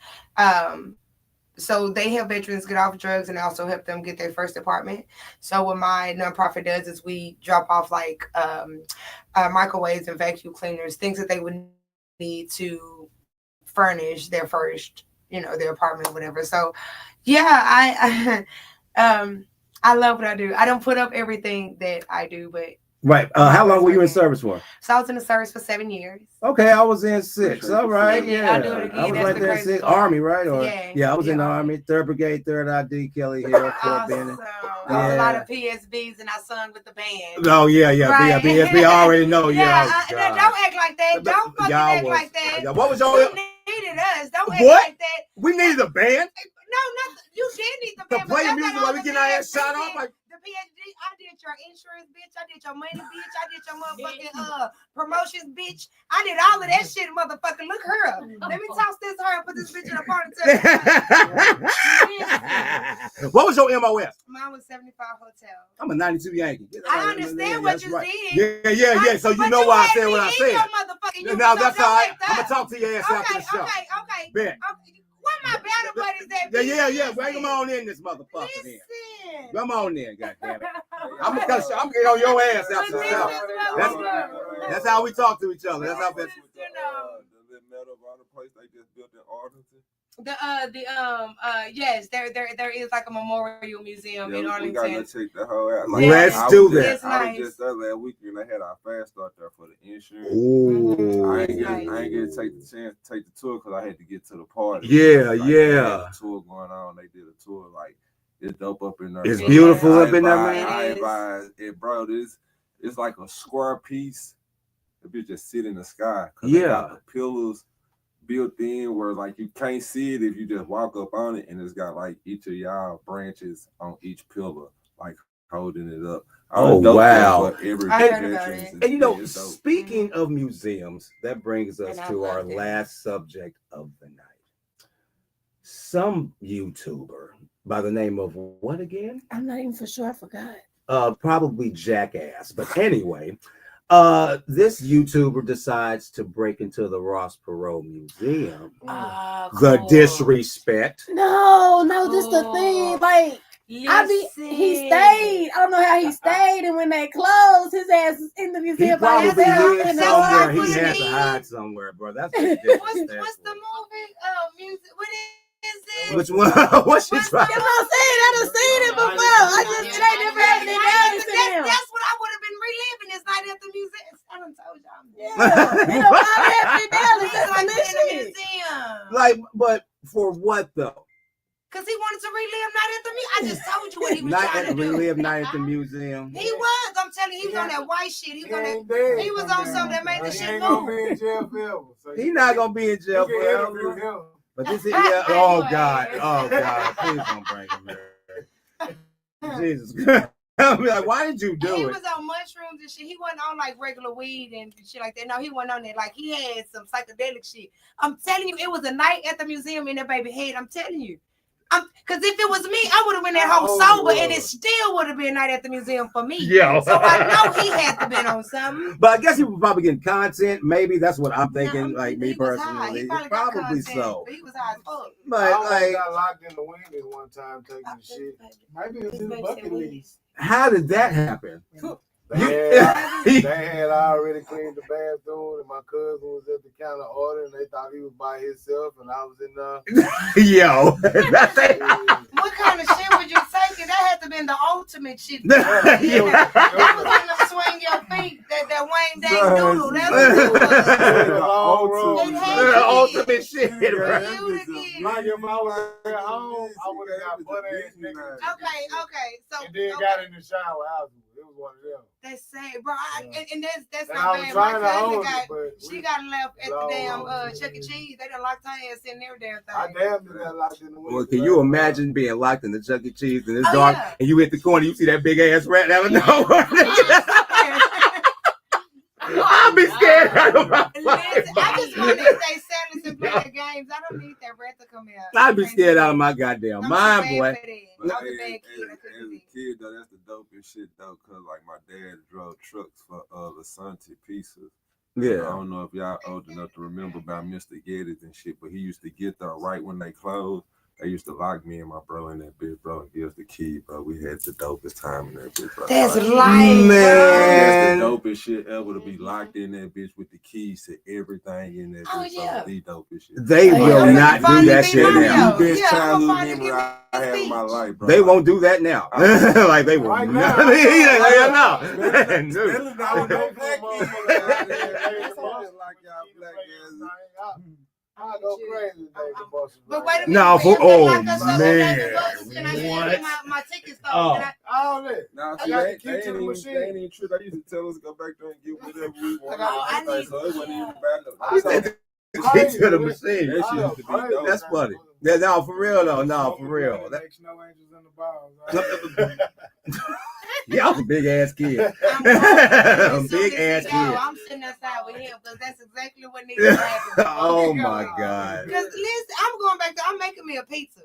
So they help veterans get off drugs and also help them get their first apartment. So what my nonprofit does is we drop off like microwaves and vacuum cleaners, things that they would need to furnish their first, their apartment or whatever. So yeah, I love what I do. I don't put up everything that I do, but right. How long were you in service for? So I was in the service for 7 years. Okay, I was in 6. All right, yeah. I'll do it again. I was right there in 6. Army, right? Or I was in the Army, 3rd Brigade, 3rd ID, Kelly Hill, Fort Benning. There was a lot of PSBs, and I sung with the band. Oh yeah, right? PSB. I already know. Don't act like that. Don't fucking act like that. What was your? You needed us. Don't act like that. We needed a band. No, nothing. You did need the band. To play the music while we getting our ass shot off. Like, PhD, I did your insurance, bitch. I did your money, bitch. I did your motherfucking promotions, bitch. I did all of that shit, motherfucker. Look her up. Let me toss this her and put this bitch in a ponytail. What was your MOS? Mine was 75 Hotel. I'm a 92 Yankee. I understand what you did. Yeah. So you know why I said what I said. Now that's all right. I'm gonna talk to your ass after the show. Okay. Bet. Where my battle buddies at? Yeah. Bring them on in this motherfucker. Listen. Come on in, goddammit. I'm gonna get on your ass after the show. That's how we talk to each other. That's how the little metal bar place they just built in Arlington. Yes, there is like a memorial museum in Arlington. We gotta check the whole out. Let's do that. It's nice. I was just there last weekend. They had our fast start there for the insurance. Ooh. I ain't get to take the chance to take the tour because I had to get to the party. Yeah, like, yeah. They had a tour going on. They did a tour like it's dope up in there. It's beautiful up in there, man. I advise it, bro. It's like a square piece. The bitch just sit in the sky. They got the pillars built in where like you can't see it if you just walk up on it, and it's got like each of y'all branches on each pillar, like holding it up. Oh wow! And you know, speaking of museums, that brings us to our last subject of the night. Some YouTuber by the name of what again? I'm not even for sure. I forgot. Probably Jackass. But anyway, this YouTuber decides to break into the Ross Perot Museum. Cool. The disrespect. No, this is the thing. Like, he stayed. I don't know how he stayed, and when they closed, his ass is in the museum. He probably hid somewhere. He had to hide somewhere, bro. That's what's the movie? Music. What is it? Which one? What's she trying? You know what I'm saying? I done seen it before. It ain't never happened in Dallas. That's what I would have been reliving this night at the museum. I done told y'all. Yeah, it don't happen in Dallas. That's in the museum. Like, but for what though? Because he wanted to relive Night at the Museum. I just told you what he was trying to do. Relive Night at the Museum. He was. I'm telling you, he was on that white shit. He was on something that made the shit move. He's not gonna be in jail forever. But this is oh God, please don't bring him here. Jesus Christ. I'm like, why did you do it? He was on mushrooms and shit. He wasn't on like regular weed and shit like that. No, he wasn't on that. Like he had some psychedelic shit. I'm telling you, it was a night at the museum in that baby head. I'm telling you. Because if it was me, I would have been that whole sober, and it still would have been Night at the Museum for me. Yeah. So I know he had to been on something. But I guess he was probably getting content. Maybe that's what I'm thinking. Like me personally, he probably so. But he was high as fuck. But I got locked in the Wendy's one time taking the shit. Maybe it was in the bucket list. How did that happen? They had already cleaned the bathroom, and my cousin was at the counter ordering. They thought he was by himself, and I was in there. Yo, that's it. What kind of shit would you take? That had to been the ultimate shit. That was on the swing your feet. That Wayne Day noodle. That's what the ultimate shit. Like if I was at home, I would have got butt ass niggas. Okay. So and then got in the shower afterwards. It was one of them. That's sad, bro. And that's and not I was bad. trying She got left at the damn Chuck E. Cheese. They done locked her ass in there damn thing. I damn near got locked in the window. Well, can you imagine being locked in the Chuck E. Cheese and it's dark and you hit the corner, you see that big ass rat out of nowhere? I'll be scared. I just want to stay silent and play the games. I don't need that rat to come out. I'd be scared out of my goddamn mind, boy. As a kid, though, that's the dopest shit, though, because, like, my dad drove trucks for Lasante Pieces. Yeah. I don't know if y'all old enough to remember about Mr. Geddes and shit, but he used to get there right when they closed. They used to lock me and my bro in that bitch, bro, and give us the key, bro. We had the dopest time in that bitch, bro. That's life, man. That's the dopest shit ever to be locked in that bitch with the keys to everything in that bitch. Yeah. The dopest shit. They will not do that shit now. The best childhood memory I had in my life, bro. They won't do that now. Like they will not. I go crazy, but wait a minute. No, for man. What? My tickets though. All that. Now, I got the key to the machine. They ain't even true. They used to tell us to go back there and get whatever we want. So it wasn't even bad. Key to the machine. That shit used to be dope. That's funny. Yeah, no, for real though. No, for real. No angels in the balls. Yeah, I'm a big ass kid. Big ass kid. I'm sitting outside with him because that's exactly what needs to happen. Oh my God. Because listen, I'm going back there. I'm making me a pizza.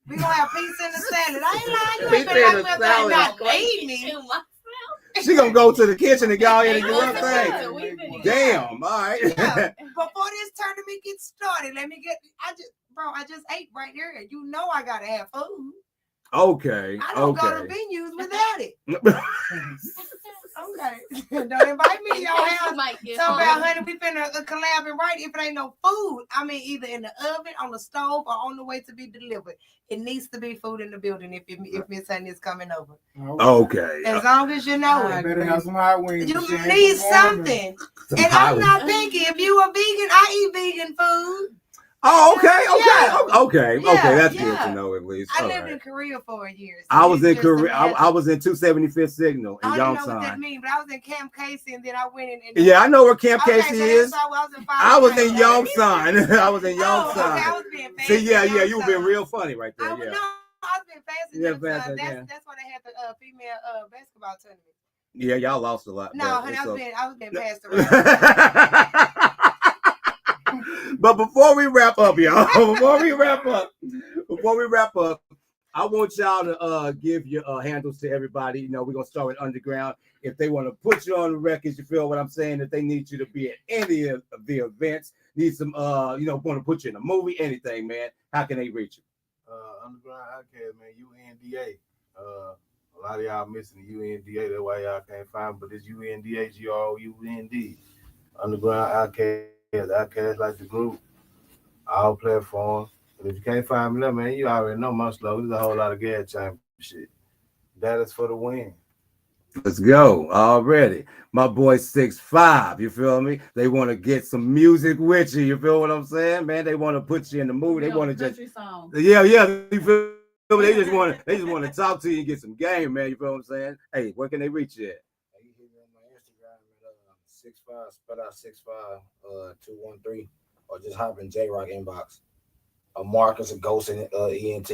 We gonna have pizza and a salad. I ain't lying. You ain't been like me and not feed me. She gonna go to the kitchen and go in and do her thing. Damn. All right. Yeah. Before this tournament gets started, I just ate right here. You know I gotta have food. Okay. I don't go to venues without it. Okay. Don't invite me to your house. Talk about, honey, we finna collab and write if it ain't no food. I mean, either in the oven, on the stove, or on the way to be delivered. It needs to be food in the building if Miss Honey is coming over. Okay. As long as you know I it. better have some hot wings. You need something. And I'm not picky. If you a vegan, I eat vegan food. Oh, okay. That's good to know at least. I lived in Korea for a year. So I was in Korea. I was in 275th Signal in Yongsan. I don't know what that means, but I was in Camp Casey, and then I went in. Yeah, I know where Camp Casey is. I was in Yongsan. I was in Yongsan. Okay, I was being fancy. See, yeah, you were being real funny right there. I was being fancy. Yeah, fancy. That's why they had the female basketball tournament. Yeah, y'all lost a lot. No, honey, I was being passed around. But before we wrap up, y'all, before we wrap up, I want y'all to give your handles to everybody. You know, we're gonna start with Underground. If they want to put you on the records, you feel what I'm saying? If they need you to be at any of the events, need some, want to put you in a movie, anything, man. How can they reach you? Underground Outcast, man. UNDA. A lot of y'all missing the UNDA. That's why y'all can't find me. But it's UNDA, GROUND. Underground Outcast. Outcast like the group. All platforms. But if you can't find me there, man, you already know my slogan. There's a whole lot of gas chamber shit. That is for the win. Let's go already. My boy 6'5", you feel me? They want to get some music with you. You feel what I'm saying, man? They want to put you in the mood. They want to just, you feel me? They just want to talk to you and get some game, man. You feel what I'm saying? Hey, where can they reach you at? You hit me on my Instagram at 6'5", spell out 6'5", 213, or just hop in J-Rock inbox. Marcus, a ghost in ENT.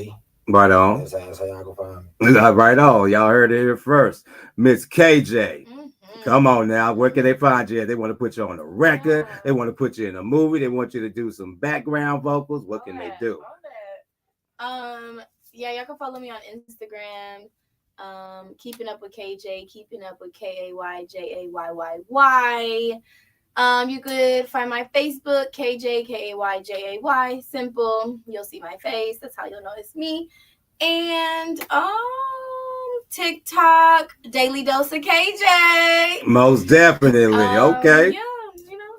Right on. That's how y'all can find me. Right on. Y'all heard it here first. Miss KJ. Come on now. Where can they find you? They want to put you on a record. They want to put you in a movie. They want you to do some background vocals. What can they do? Yeah, y'all can follow me on Instagram. Keeping Up with KJ, Keeping Up with KAYJAYYY. You could find my Facebook, KJ KAYJAY. Simple. You'll see my face. That's how you'll know it's me. And TikTok, Daily Dose of KJ. Most definitely. Okay. Yeah,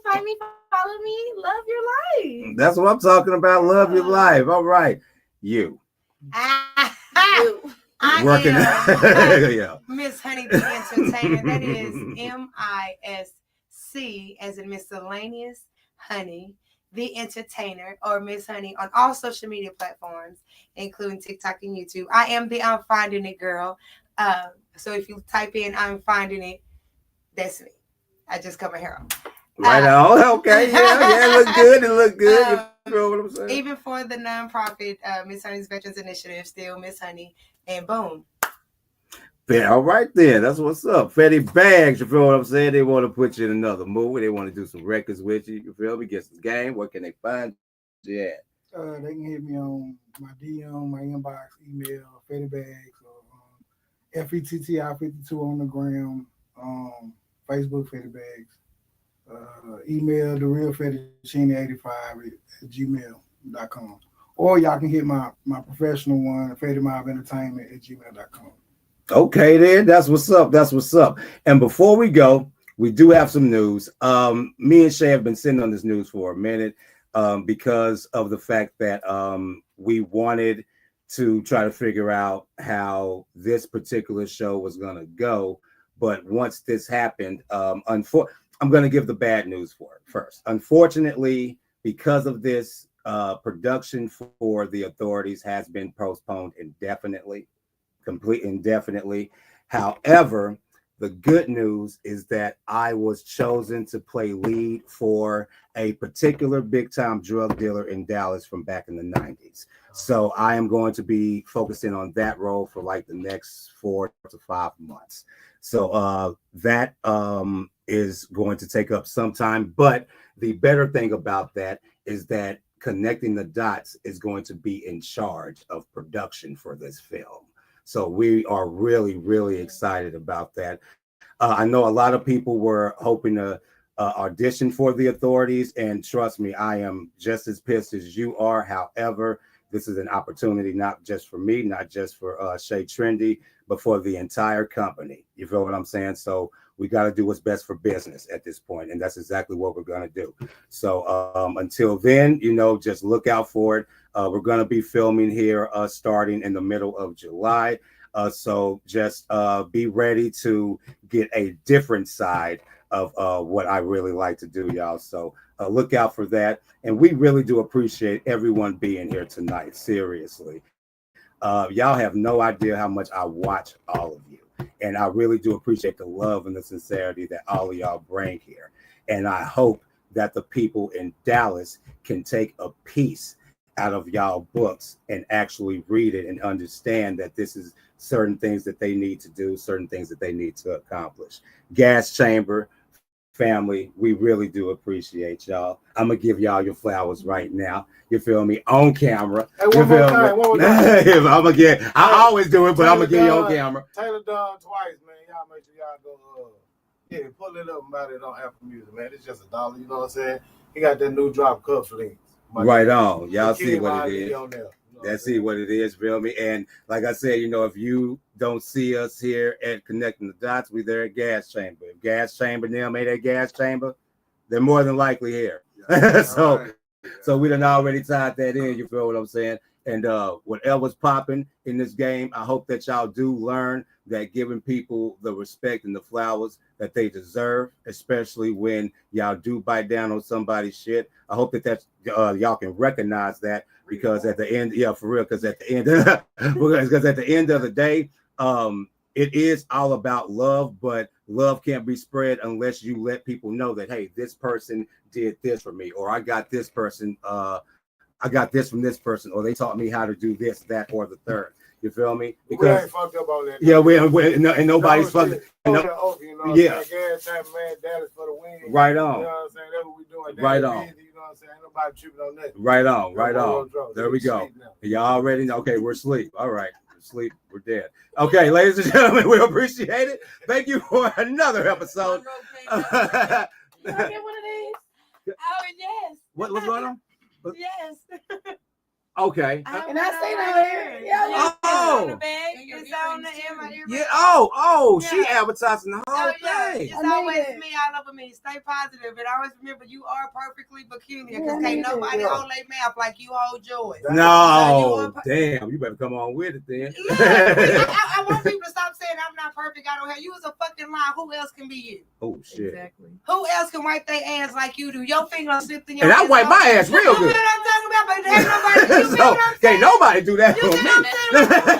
find me, follow me, love your life. That's what I'm talking about. Love your life. All right. You. Working. Yeah. Miss Honey the Entertainer. That is MISC as in miscellaneous Honey the Entertainer, or Miss Honey on all social media platforms, including TikTok and YouTube. I am the I'm Finding It girl. So if you type in I'm Finding It, that's me. I just cut my hair off. Right on. Okay. Yeah. It look good. It look good. You feel what I'm saying? Even for the nonprofit Miss Honey's Veterans Initiative, still Miss Honey, and boom. Yeah, all right then. That's what's up. Fetty Bags, you feel what I'm saying? They want to put you in another movie. They want to do some records with you. You feel me? Get some game. Where can they find you at? They can hit me on my DM, my inbox, email, Fetty Bags, or FETTI52 on the gram, Facebook, Fetty Bags. Email the real fettuccine85 at gmail.com, or y'all can hit my professional one, Fetty Mob Entertainment at gmail.com. Okay, then that's what's up. That's what's up. And before we go, we do have some news. Me and Shay have been sitting on this news for a minute because of the fact that we wanted to try to figure out how this particular show was going to go. But once this happened, I'm going to give the bad news for it first. Unfortunately, because of this, production for the authorities has been postponed indefinitely. However, the good news is that I was chosen to play lead for a particular big-time drug dealer in Dallas from back in the 90s. So I am going to be focusing on that role for like the next 4 to 5 months. So that is going to take up some time. But the better thing about that is that Connecting the Dots is going to be in charge of production for this film. So we are really, really excited about that. I know a lot of people were hoping to audition for the authorities, and trust me, I am just as pissed as you are. However, This is an opportunity not just for me, not just for Shay Trendy, but for the entire company. You feel what I'm saying? So we got to do what's best for business at this point, and that's exactly what we're going to do. So until then, just look out for it. We're going to be filming here starting in the middle of July. So just be ready to get a different side of what I really like to do, y'all. So look out for that. And we really do appreciate everyone being here tonight. Seriously. Y'all have no idea how much I watch all of you. And I really do appreciate the love and the sincerity that all of y'all bring here. And I hope that the people in Dallas can take a piece out of y'all books and actually read it and understand that this is certain things that they need to do, certain things that they need to accomplish. Gas Chamber family, we really do appreciate y'all. I'm gonna give y'all your flowers right now. You feel me? On camera. Hey, one more time. I always do it, but I'm gonna give you on camera. Taylor Dunn twice, man. Y'all make sure y'all go pull it up about it on Apple Music, man. It's just $1, you know what I'm saying? He got that new drop Cufflinks. Right on. Y'all see what it is. On there. That's what it is, feel me? And like I said, if you don't see us here at Connecting the Dots, we there at Gas Chamber. If Gas Chamber now made that Gas Chamber, they're more than likely here. So we done already tied that in, you feel what I'm saying? And whatever's popping in this game, I hope that y'all do learn that giving people the respect and the flowers that they deserve, especially when y'all do bite down on somebody's shit. I hope that y'all can recognize that, because at the end, for real, because at the end of the day, it is all about love, but love can't be spread unless you let people know that, hey, this person did this for me, or I got this person, I got this from this person, or they taught me how to do this, that, or the third. You feel me? Because we ain't fucked up on that. Yeah, and nobody's fucking. Yeah. Gas Chamber, man, Dallas for the win. Right on. You know what I'm saying? That's what we doing. Right on. Busy, you know what I'm saying? Ain't nobody tripping on that. Right on. Right on. There we go. Y'all already know. Okay, we're asleep. All right. Sleep, we're dead. Okay, ladies and gentlemen, we appreciate it. Thank you for another episode. You want to get one of these? Oh, yes. What's going on? Yes. Okay. And I say that here. Yeah. Oh. It's on the ear. Yeah. She advertising the whole thing. It's always me all over me. Stay positive, and always remember you are perfectly peculiar. Because can't nobody hold their mouth like you hold yours. No, damn. You better come on with it then. Look, I want people to stop saying I'm not perfect. I don't have. You was a fucking lie. Who else can be you? Oh shit. Exactly. Who else can wipe their ass like you do? Your finger slipped in your. And I wipe my ass real You know good. what I'm talking about? But ain't nobody. So, can't nobody do that for me.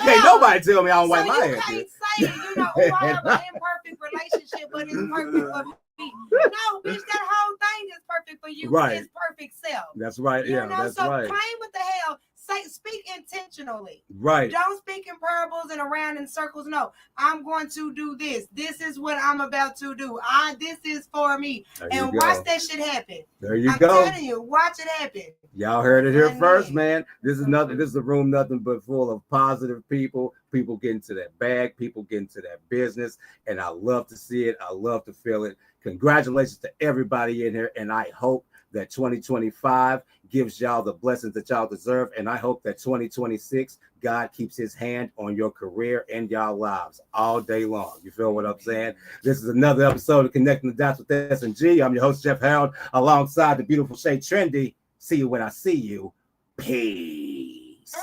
Can't nobody tell me I don't wipe my ass. You can't say, I have an imperfect relationship, but it's perfect for me. No, bitch, that whole thing is perfect for you. Right. It's perfect self. That's right. Yeah, that's so right. claim what the hell. Speak intentionally. Right. Don't speak in parables and around in circles. No, I'm going to do this. This is what I'm about to do. This is for me. And watch that shit happen. There you I'm go. telling you, watch it happen. Y'all heard it here first, man. This is a room nothing but full of positive people getting to that bag, people getting to that business. And I love to see it. I love to feel it. Congratulations to everybody in here. And I hope that 2025 gives y'all the blessings that y'all deserve. And I hope that 2026, God keeps his hand on your career and y'all lives all day long. You feel what I'm saying? This is another episode of Connecting the Dots with S&G. I'm your host, Jeff Harold, alongside the beautiful Shay Trendy. See you when I see you. Peace. Hey.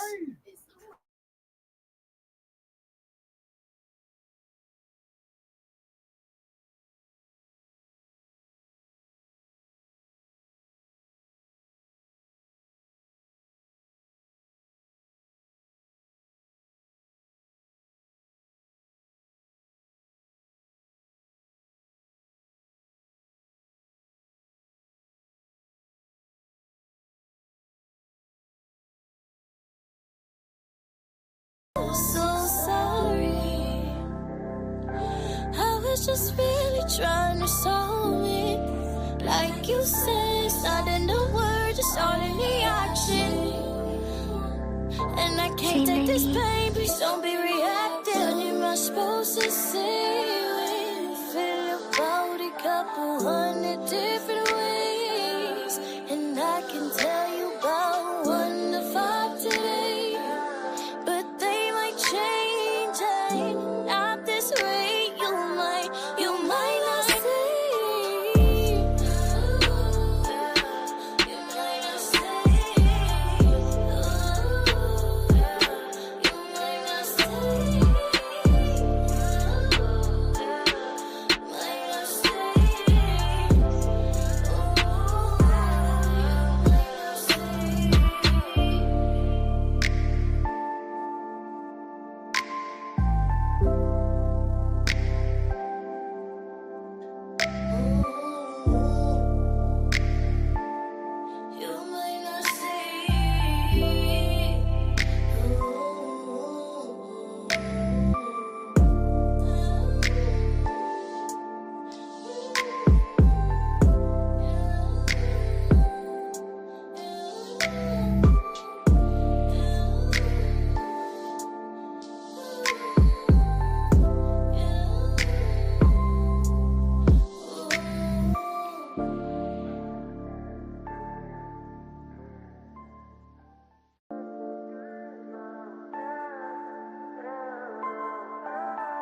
So sorry. I was just really trying to solve it. Like you say, it's not in the word, it's all in the action. And I can't take this pain, please don't be reactive. What am I supposed to say when you feel about a couple hundred different ways? And I can tell you about 1 to 5 today.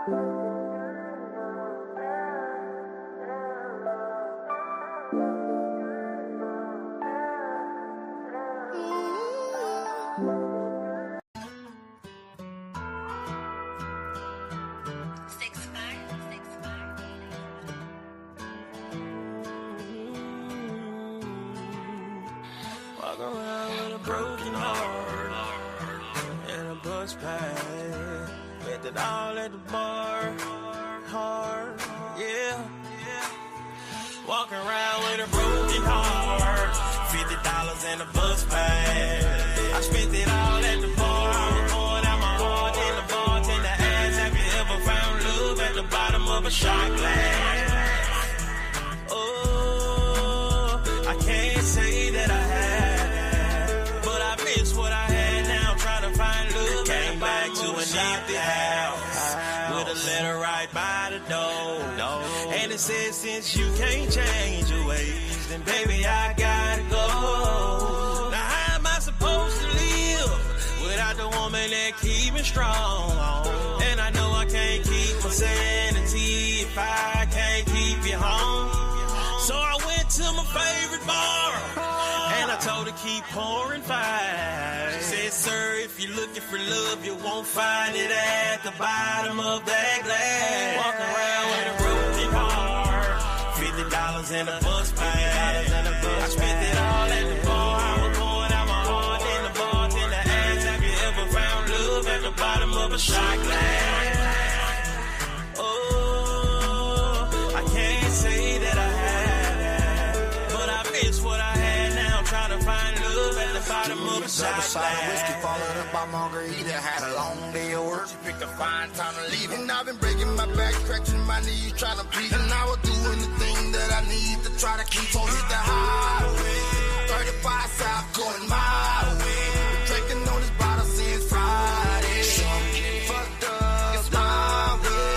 Walk around with a broken heart and a bus pass. Bet it all at the bar, hard, yeah. Walk around with a broken heart, $50 and a bus pass. I spent it all at the bar. I was pouring out my heart in the bartender asked, have you ever found love at the bottom of a shot glass? Oh, I can't say that I have, but I miss what I had. Now I'm trying to find love. Came back to an empty house with a letter right by the door, and it says, since you can't change your ways, then baby I gotta go. Now how am I supposed to live without the woman that keep me strong? And I know I can't keep my sanity if I can't keep you home. So I went to my favorite bar, and I told her keep pouring fire. She said, sir, if you're looking for love, you won't find it at the bottom of that glass. Walk around with a broken heart, $50 in a bus pass. I spent it all at the bar. I was pouring out my heart in the bartender asked, have you ever found love at the bottom of a shot glass? Oh, I can't say that I have, but I miss what I had. Now I'm trying to find love at the bottom of a shot glass. Whiskey followed up by margarita. Had a long day of work. She picked a fine time to leave. And I've been breaking my back, scratching my knees, trying to breathe. And I will do anything that I need to try to keep on hit the highway. 35 South going my way. Been drinking on this bottle since Friday. So I'm getting fucked up. It's my way.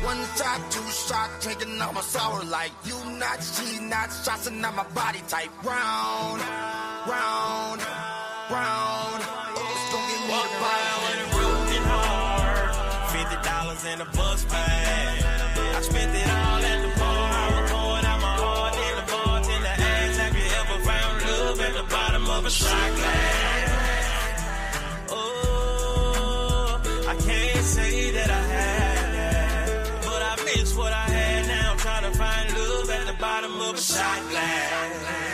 One shot, two shot, drinking on my sour like you not, she not. Shots and not my body type. Round, round, round. It's gonna get me Walk the around body. with a broken heart, $50 in a bus pass. I spent it all at the bar. I was pouring out my heart in the bartender asked, have you ever found love at the bottom of a shot glass? Oh, I can't say that I have, but I miss what I had. Now I'm trying to find love at the bottom of a shot glass.